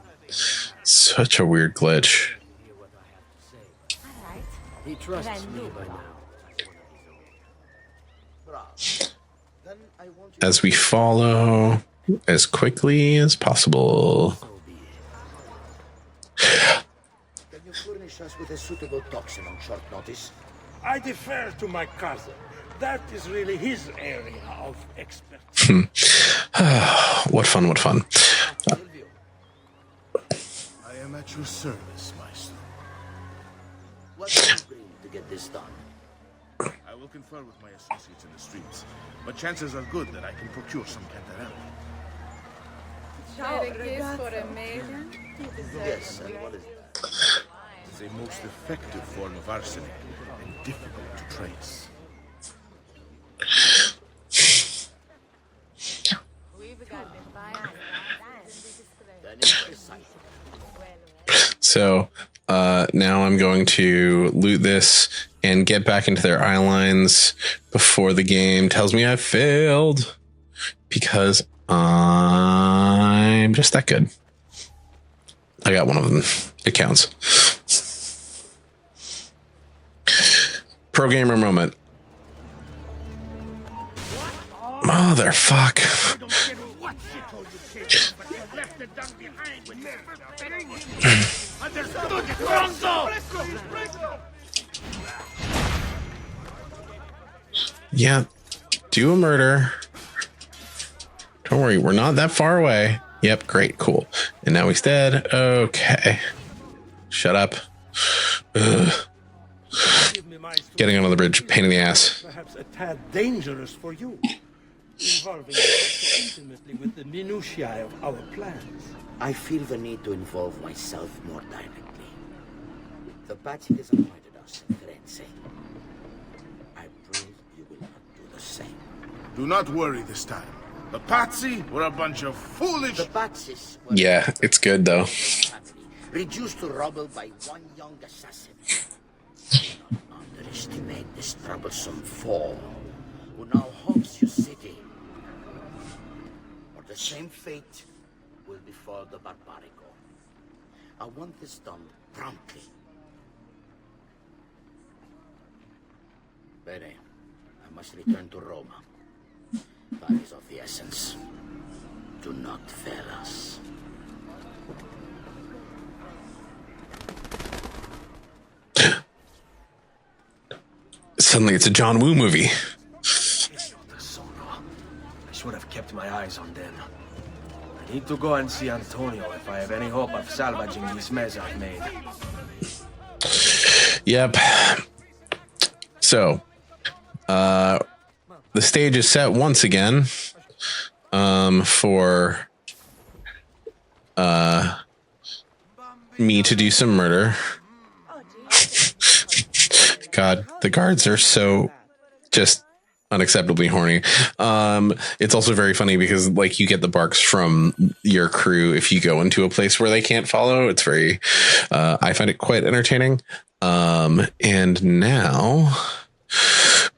S1: such a weird glitch.
S3: Hear what I have to say.
S7: All right.
S3: He trusts me by now.
S6: Bravo. Then I want you
S1: As we follow as quickly as possible.
S3: So be it.
S6: Can you furnish us with a suitable toxin on short notice?
S5: I defer to my cousin. That is really his area of expertise.
S1: What fun, what fun.
S6: Silvio,
S4: I am at your service, Maestro.
S6: what do you bring to get this done?
S4: I will confer with my associates in the streets, but chances are good that I can procure some cantarelli.
S6: Yes, and what is that?
S4: It's a most effective form of arsenic and difficult to trace.
S6: Then it's decisive.
S1: So now I'm going to loot this and get back into their eye lines before the game tells me I failed. Because I'm just that good. I got one of them. It counts. Pro gamer moment. Motherfuck.
S4: I don't care what she told you, kid, but you left the dog behind with never betting him. Understood, Bronco!
S1: Yeah. Do a murder. Don't worry, we're not that far away. Yep, great, cool. And now he's dead. Okay. Shut up. Ugh.
S5: Give me, maestro.
S1: Getting onto the bridge, pain in the ass.
S5: Perhaps a tad dangerous for you, involving yourself so intimately with the minutiae of our plans.
S6: I feel the need to involve myself more directly. The Patsy disappointed us in Firenze. I pray you will not do the same.
S4: Do not worry this time. The Patsy were a bunch of foolish...
S6: The Patsis were
S1: Yeah, it's good though.
S6: reduced to rubble by one young assassin. Do not underestimate this troublesome foe who now haunts your city. Or the same fate will befall the Barbarico. I want this done promptly. Bene, I must return to Roma. Time is of the essence. Do not fail us.
S1: Suddenly it's a John Woo movie.
S3: I should have kept my eyes on them. I need to go and see Antonio if I have any hope of salvaging this mess I've made.
S1: Yep. So, the stage is set once again for me to do some murder. God, the guards are so just unacceptably horny. It's also very funny because like you get the barks from your crew if you go into a place where they can't follow. It's very I find it quite entertaining. And now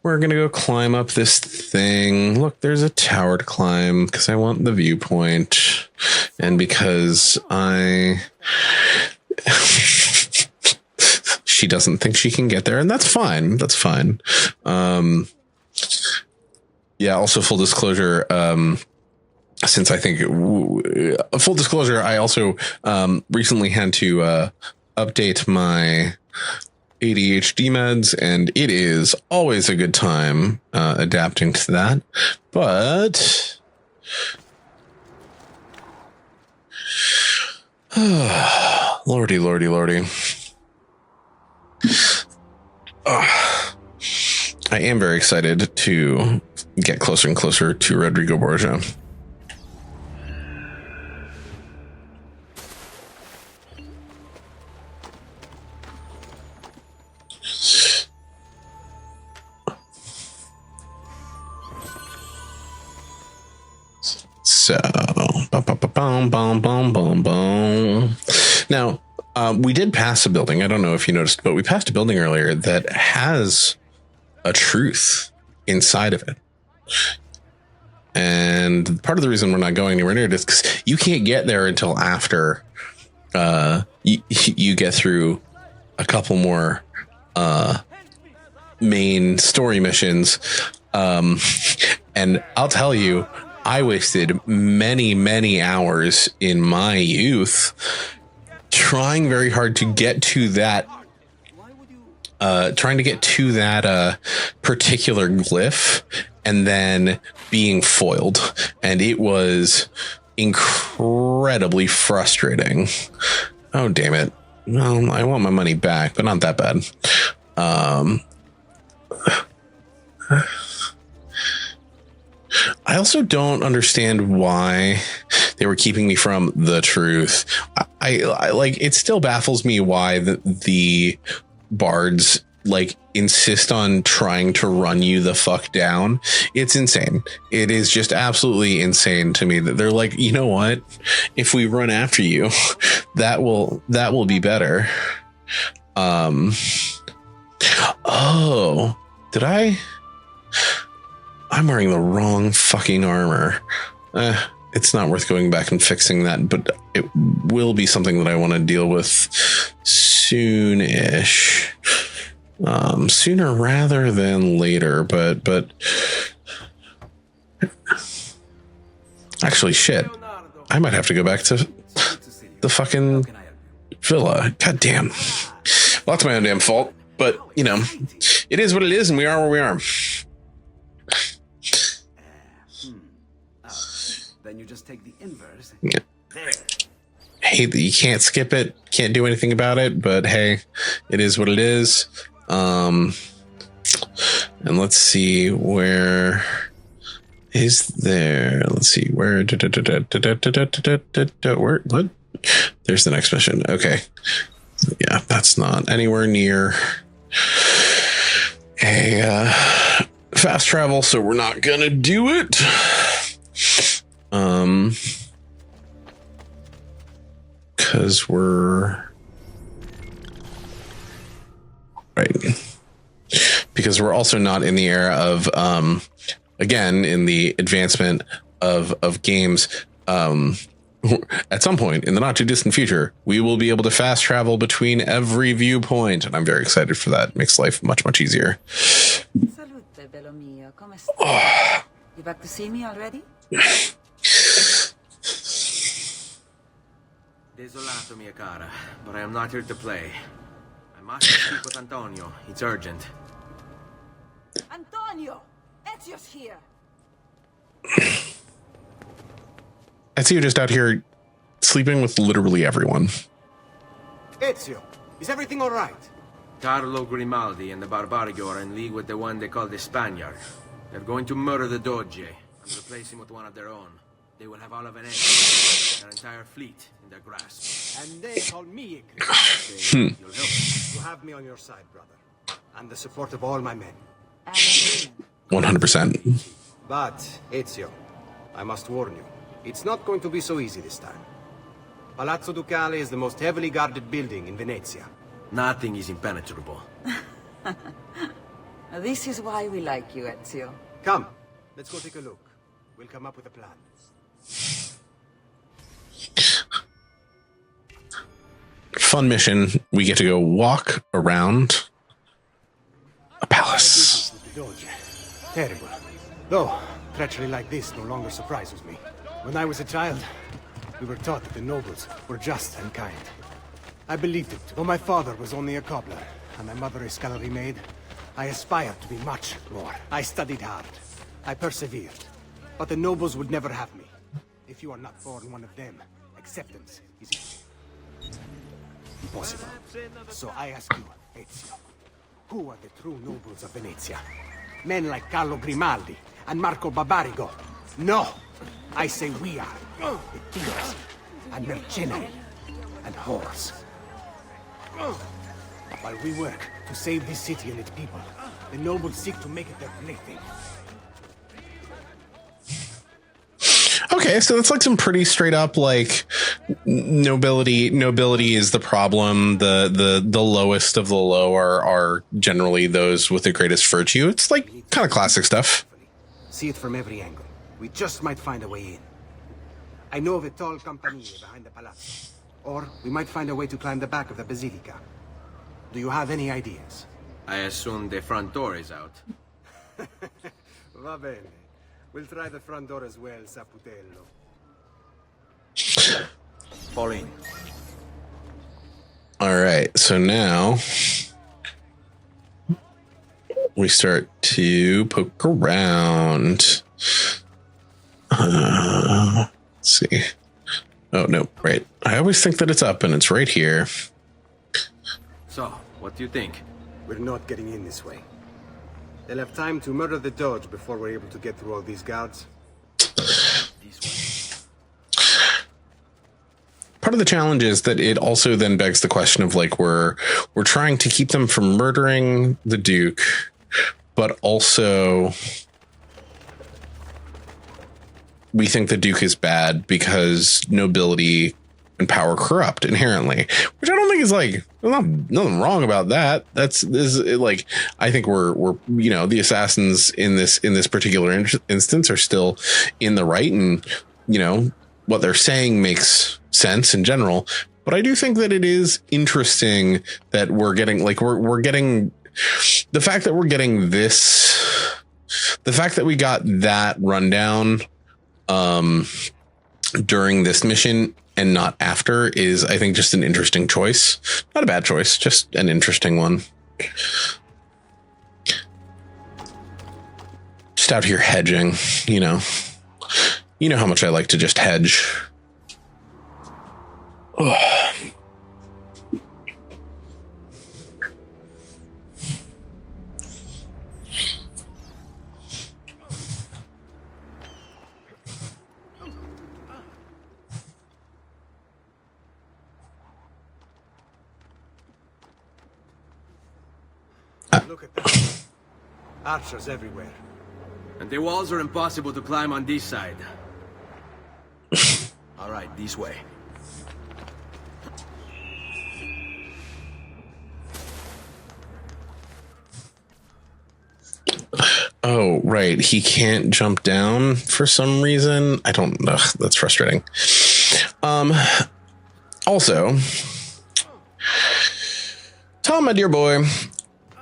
S1: we're gonna go climb up this thing. Look, there's a tower to climb because I want the viewpoint and because she doesn't think she can get there, and that's fine. That's fine. Yeah, also full disclosure, since I think full disclosure, I also recently had to update my ADHD meds, and it is always a good time adapting to that. But Lordy, lordy, lordy. I am very excited to get closer and closer to Rodrigo Borgia. So, now, we did pass a building. I don't know if you noticed, but we passed a building earlier that has a truth inside of it. And part of the reason we're not going anywhere near it is because you can't get there until after you get through a couple more main story missions. And I'll tell you, I wasted many, many hours in my youth trying very hard to get to that particular glyph and then being foiled. And it was incredibly frustrating. Oh, damn it. Well, I want my money back, but not that bad. I also don't understand why they were keeping me from the truth. I like, it still baffles me why the bards like insist on trying to run you the fuck down. It's insane. It is just absolutely insane to me that they're like, you know what? If we run after you, that will be better. Oh, did I'm wearing the wrong fucking armor. It's not worth going back and fixing that, but it will be something that I want to deal with soon-ish. Sooner rather than later, but actually, shit. I might have to go back to the fucking villa. God damn. Well, that's my own damn fault, but, you know, it is what it is, and we are where we are.
S3: Then you just take the inverse.
S1: Yeah. Hey, you can't skip it, can't do anything about it, but hey, it is what it is. And let's see, where is there? Let's see, where? Where? What? There's the next mission. Okay. Yeah, that's not anywhere near a fast travel, so we're not gonna do it. Because we're right. Because we're also not in the era of again, in the advancement of games. At some point in the not too distant future, we will be able to fast travel between every viewpoint, and I'm very excited for that. It makes life much, much easier.
S7: Salute, bello mio. Come stai? You back to see me already?
S3: Desolato, mia cara, but I am not here to play. I must speak with Antonio. It's urgent.
S7: Antonio! Ezio's here!
S1: I see you just out here sleeping with literally everyone.
S3: Ezio, is everything all right? Carlo Grimaldi and the Barbarigo are in league with the one they call the Spaniard. They're going to murder the Doge and replace him with one of their own. They will have all of Venice, their entire fleet, in their grasp.
S5: And they call me a Christian.
S3: You'll help.
S5: You have me on your side, brother. And the support of all my men.
S1: 100%.
S5: But, Ezio, I must warn you, it's not going to be so easy this time. Palazzo Ducale is the most heavily guarded building in Venezia.
S3: Nothing is impenetrable.
S7: This is why we like you, Ezio.
S5: Come, let's go take a look. We'll come up with a plan.
S1: Fun mission. We get to go walk around a palace.
S5: Terrible. Though, treachery like this no longer surprises me. When I was a child, we were taught that the nobles were just and kind. I believed it. Though my father was only a cobbler, and my mother a scullery maid, I aspired to be much more. I studied hard. I persevered. But the nobles would never have me. If you are not born one of them, acceptance is easy.
S3: Impossible. So I ask you, Ezio, who are the true nobles of Venezia? Men like Carlo Grimaldi and Marco Barbarigo? No! I say we are the thieves and mercenary and whores. While we work to save this city and its people, the nobles seek to make it their plaything.
S1: Okay, so that's like some pretty straight up like nobility is the problem. The lowest of the low are generally those with the greatest virtue. It's like kind of classic stuff.
S3: See it from every angle. We just might find a way in. I know of a tall campanile behind the palazzo. Or we might find a way to climb the back of the basilica. Do you have any ideas?
S8: I assume the front door is out.
S3: Va bene. We'll try the front door as well, Saputello.
S8: Fall in.
S1: All right, so now we start to poke around. Let's see. Oh, no, right. I always think that it's up and it's right here.
S8: So, what do you think?
S3: We're not getting in this way. They'll have time to murder the Doge before we're able to get through all these guards.
S1: Part of the challenge is that it also then begs the question of like we're trying to keep them from murdering the Duke, but also we think the Duke is bad because nobility and power corrupt inherently, which I don't think is like nothing wrong about that. Like I think we're you know, the assassins in this particular instance are still in the right, and you know what they're saying makes sense in general. But I do think that it is interesting that we're getting like we're getting the fact that we're getting this, the fact that we got that rundown during this mission and not after is, I think, just an interesting choice. Not a bad choice, just an interesting one. Just out here hedging, you know. You know how much I like to just hedge. Ugh.
S3: Look at that. Archers everywhere.
S8: And the walls are impossible to climb on this side. All right, this way.
S1: Oh, right. He can't jump down for some reason. I don't know. That's frustrating. Also, Tom, my dear boy,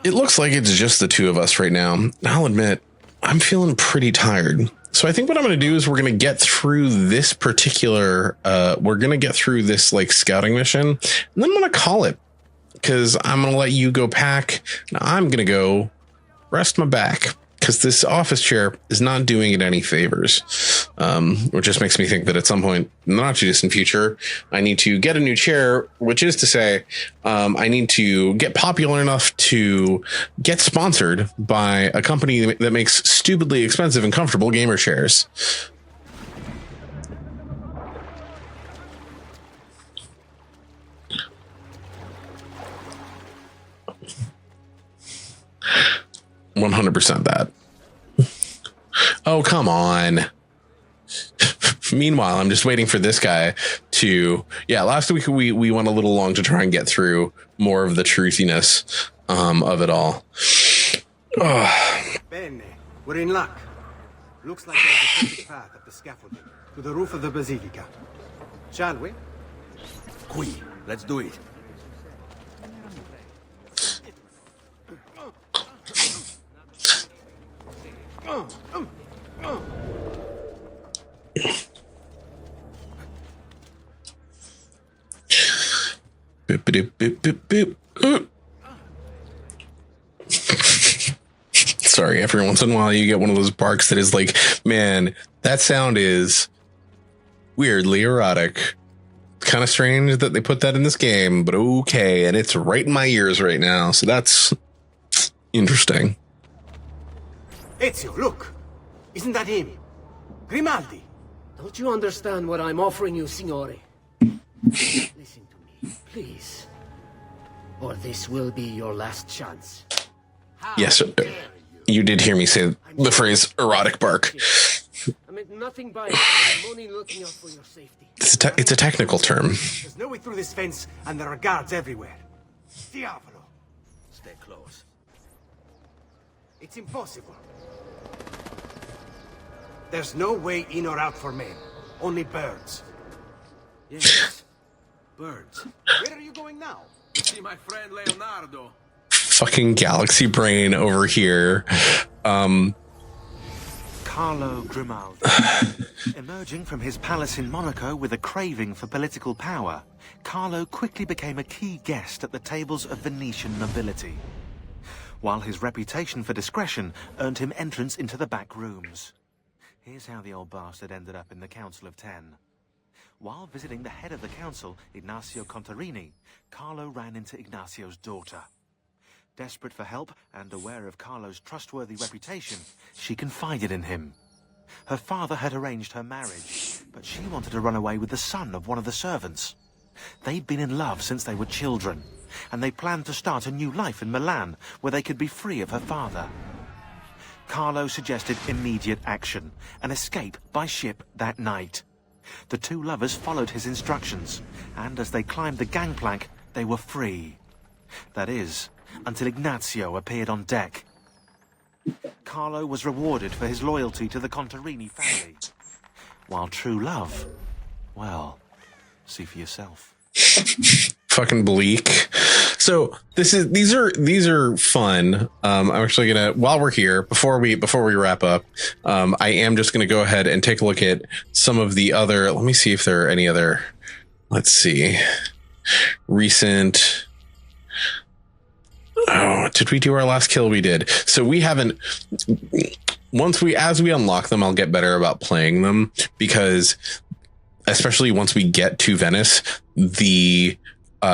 S1: it looks like it's just the two of us right now. I'll admit, I'm feeling pretty tired. So I think what I'm going to do is we're going to get through this particular, we're going to get through this like scouting mission, and then I'm going to call it, because I'm going to let you go pack. And I'm going to go rest my back, because this office chair is not doing it any favors. Which just makes me think that at some point in the not too distant future, I need to get a new chair, which is to say, I need to get popular enough to get sponsored by a company that makes stupidly expensive and comfortable gamer chairs. $100% that. Oh, come on. Meanwhile, I'm just waiting for this guy to, last week we went a little long to try and get through more of the truthiness of it all.
S3: Bene, we're in luck. Looks like there's a perfect path up the scaffolding to the roof of the basilica. Shall we?
S8: Qui, let's do it.
S1: Boop, boop, boop, boop, boop. Sorry, every once in a while you get one of those barks that is like, man, that sound is weirdly erotic. kind of strange that they put that in this game, but okay. And it's right in my ears right now. So that's interesting.
S3: Ezio, look! Isn't that him? Grimaldi! Don't you understand what I'm offering you, Signore? Listen to me, please. Or this will be your last chance.
S1: Yes, you did hear me say the phrase erotic bark.
S3: I meant nothing by it. I'm only looking out for your safety.
S1: It's a technical term.
S5: There's no way through this fence, and there are guards everywhere. Diavolo.
S3: Stay close.
S5: It's impossible. There's no way in or out for men. Only birds.
S3: Yes. Birds.
S5: Where are you going now?
S8: See my friend Leonardo.
S1: Fucking galaxy brain over here.
S9: Carlo Grimaldi. Emerging from his palace in Monaco with a craving for political power, Carlo quickly became a key guest at the tables of Venetian nobility, while his reputation for discretion earned him entrance into the back rooms. Here's how the old bastard ended up in the Council of Ten. While visiting the head of the council, Ignazio Contarini, Carlo ran into Ignazio's daughter. Desperate for help and aware of Carlo's trustworthy reputation, she confided in him. Her father had arranged her marriage, but she wanted to run away with the son of one of the servants. They'd been in love since they were children, and they planned to start a new life in Milan, where they could be free of her father. Carlo suggested immediate action, an escape by ship that night. The two lovers followed his instructions, and as they climbed the gangplank, they were free. That is, until Ignazio appeared on deck. Carlo was rewarded for his loyalty to the Contarini family, while true love, well, see for yourself.
S1: Fucking bleak. So these are fun. I'm actually gonna, while we're here, before we wrap up, I am just gonna go ahead and take a look at some of the other. Let me see if there are any other. Let's see. Recent. Oh, did we do our last kill? We did. So we haven't. As we unlock them, I'll get better about playing them, because especially once we get to Venice, the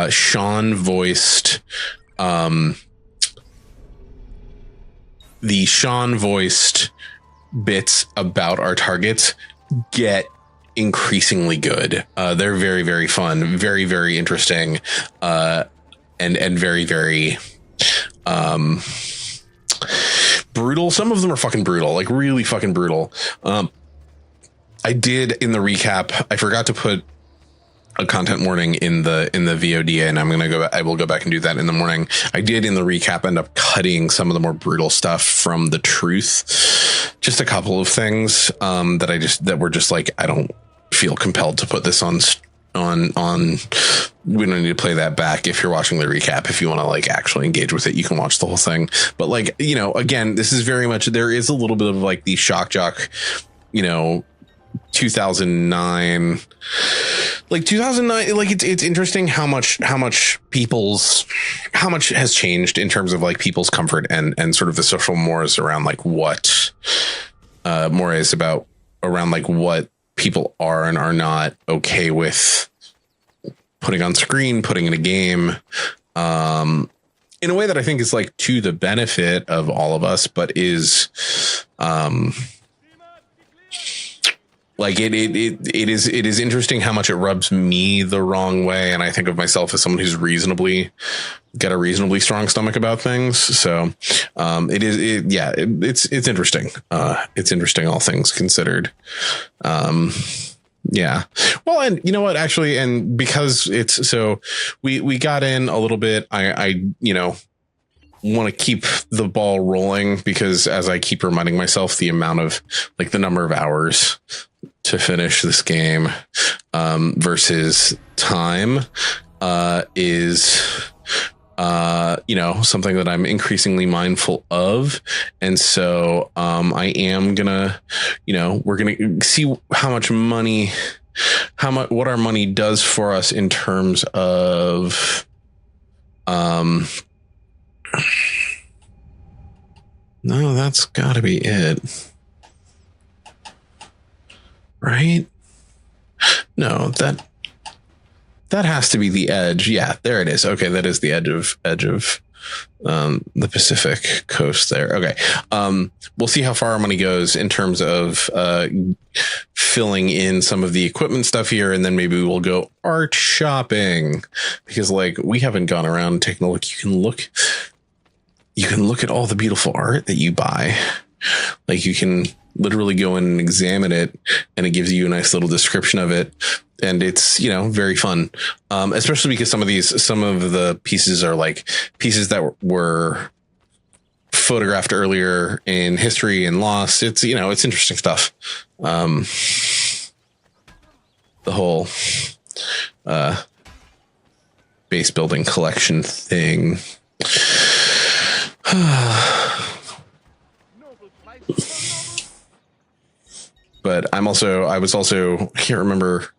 S1: Sean voiced bits about our targets get increasingly good. They're very, very fun, very, very interesting, and very, very brutal. Some of them are fucking brutal, like really fucking brutal. I did in the recap, I forgot to put a content warning in the VOD, and I will go back and do that in the morning. I did in the recap end up cutting some of the more brutal stuff from the truth. Just a couple of things that were just like, I don't feel compelled to put this on. We don't need to play that back. If you're watching the recap, if you want to like actually engage with it, you can watch the whole thing. But like, you know, again, this is very much, there is a little bit of like the shock jock, you know, 2009, like it's interesting how much has changed in terms of like people's comfort and sort of the social mores around like what mores about around like what people are and are not okay with putting on screen, putting in a game, in a way that I think is like to the benefit of all of us, but is like it is interesting how much it rubs me the wrong way, and I think of myself as someone who's got a reasonably strong stomach about things. So it's interesting. It's interesting, all things considered. Yeah. Well, and you know what, actually, and because it's so we got in a little bit, I you know, want to keep the ball rolling, because as I keep reminding myself, the amount of like the number of hours to finish this game versus time is you know, something that I'm increasingly mindful of. And so I am gonna, you know, we're gonna see what our money does for us in terms of no, that's gotta be it, right? No, That has to be the edge. Yeah, there it is. Okay, that is the edge of the Pacific coast there. Okay. We'll see how far our money goes in terms of filling in some of the equipment stuff here, and then maybe we'll go art shopping, because like we haven't gone around and taken a look. You can look at all the beautiful art that you buy. Like you can literally go in and examine it, and it gives you a nice little description of it. And it's, very fun. Especially because some of the pieces are like pieces that were photographed earlier in history and lost. It's, it's interesting stuff. The whole, base building collection thing. But I can't remember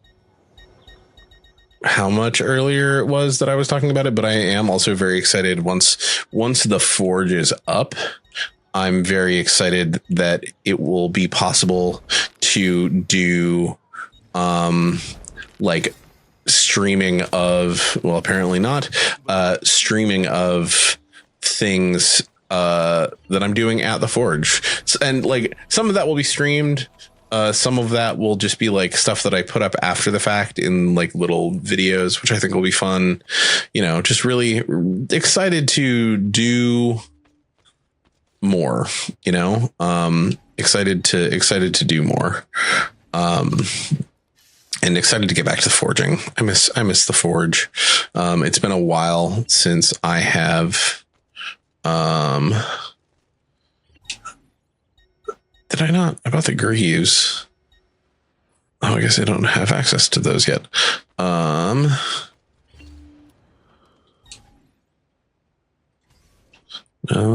S1: how much earlier it was that I was talking about it, but I am also very excited once the forge is up. I'm very excited that it will be possible to do like streaming of, well, apparently not, streaming of things that I'm doing at the forge. And like some of that will be streamed. Some of that will just be like stuff that I put up after the fact in like little videos, which I think will be fun. Just really excited to do more, excited to do more. And excited to get back to forging. I miss the forge. It's been a while since I have, did I not? I bought the greaves. Oh, I guess I don't have access to those yet. No,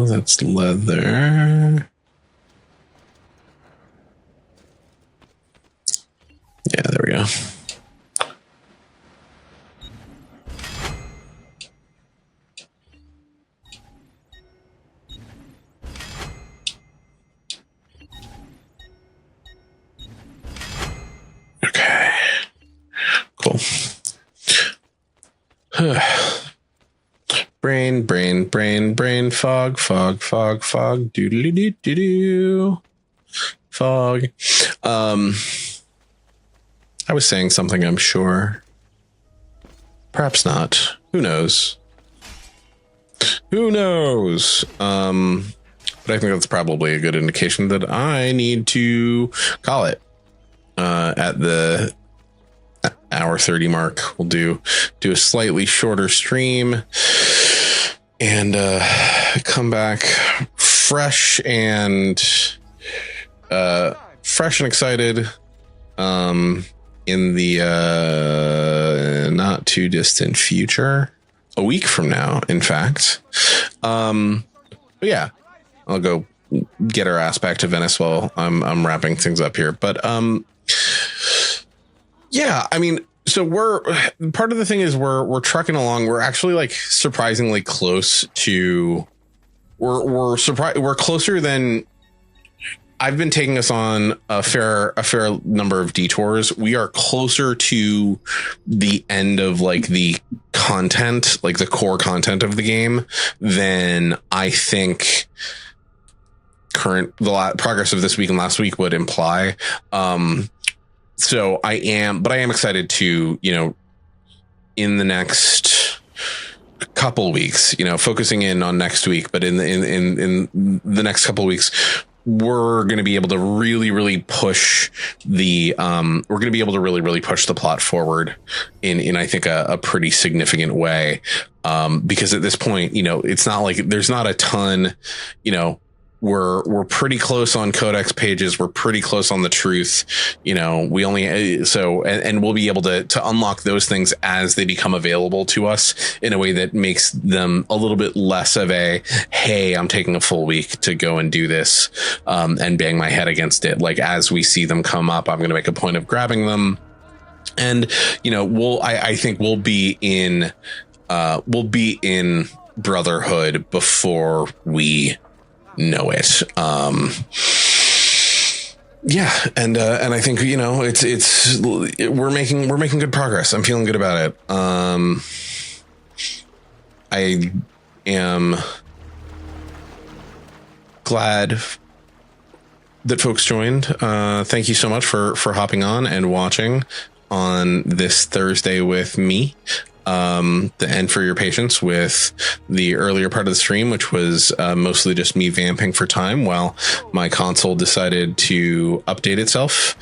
S1: that's leather. Yeah, there we go. Okay. Cool. brain, fog, doodly-doo-doo-doo. Fog. I was saying something, I'm sure. Perhaps not. Who knows? But I think that's probably a good indication that I need to call it. At the hour 30 mark, we'll do a slightly shorter stream and come back fresh and excited in the not too distant future, a week from now, in fact. But yeah, I'll go get our ass back to Venice while I'm wrapping things up here. But yeah, I mean, so we're part of the thing is we're trucking along. We're actually like surprisingly close to. We're closer than. I've been taking us on a fair number of detours. We are closer to the end of like the content, like the core content of the game, than I think the progress of this week and last week would imply. So I am excited to, in the next couple weeks, focusing in on next week, but in the next couple of weeks, we're going to be able to really push the push the plot forward in I think a pretty significant way. Because at this point, it's not like there's not a ton, we're pretty close on codex pages. We're pretty close on the truth. We only and we'll be able to unlock those things as they become available to us in a way that makes them a little bit less of a, hey, I'm taking a full week to go and do this and bang my head against it. Like as we see them come up, I'm going to make a point of grabbing them. And, I think we'll be in Brotherhood before we know it. Yeah, and I think we're making good progress. I'm feeling good about it. I am glad that folks joined. Thank you so much for hopping on and watching on this Thursday with me. And for your patience with the earlier part of the stream, which was mostly just me vamping for time while my console decided to update itself.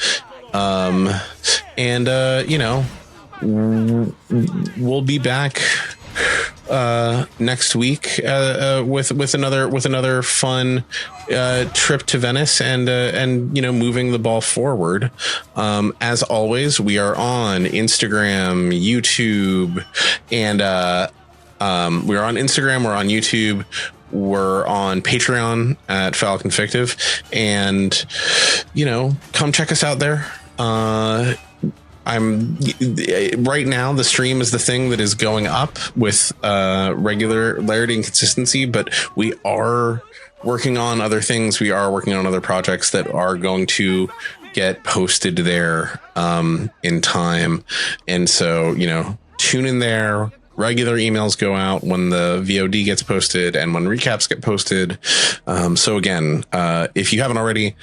S1: We'll be back next week with another fun trip to Venice and moving the ball forward. As always, we are on Instagram, YouTube, and we're on Instagram, we're on YouTube, we're on Patreon at Falcon Fictive, and come check us out there. I'm right now, the stream is the thing that is going up with regularity and consistency, but we are working on other things. We are working on other projects that are going to get posted there in time. And so, tune in there. Regular emails go out when the VOD gets posted and when recaps get posted. So again, if you haven't already,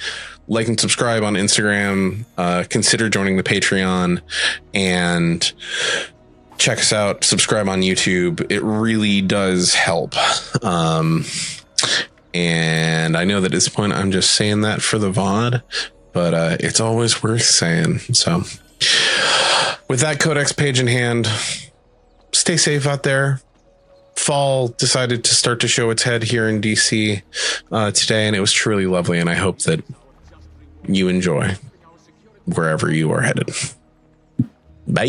S1: like and subscribe on Instagram, consider joining the Patreon, and check us out. Subscribe on YouTube. It really does help. And I know that at this point I'm just saying that for the VOD, but it's always worth saying. So with that Codex page in hand, stay safe out there. Fall decided to start to show its head here in DC today, and it was truly lovely, and I hope that you enjoy wherever you are headed. Bye.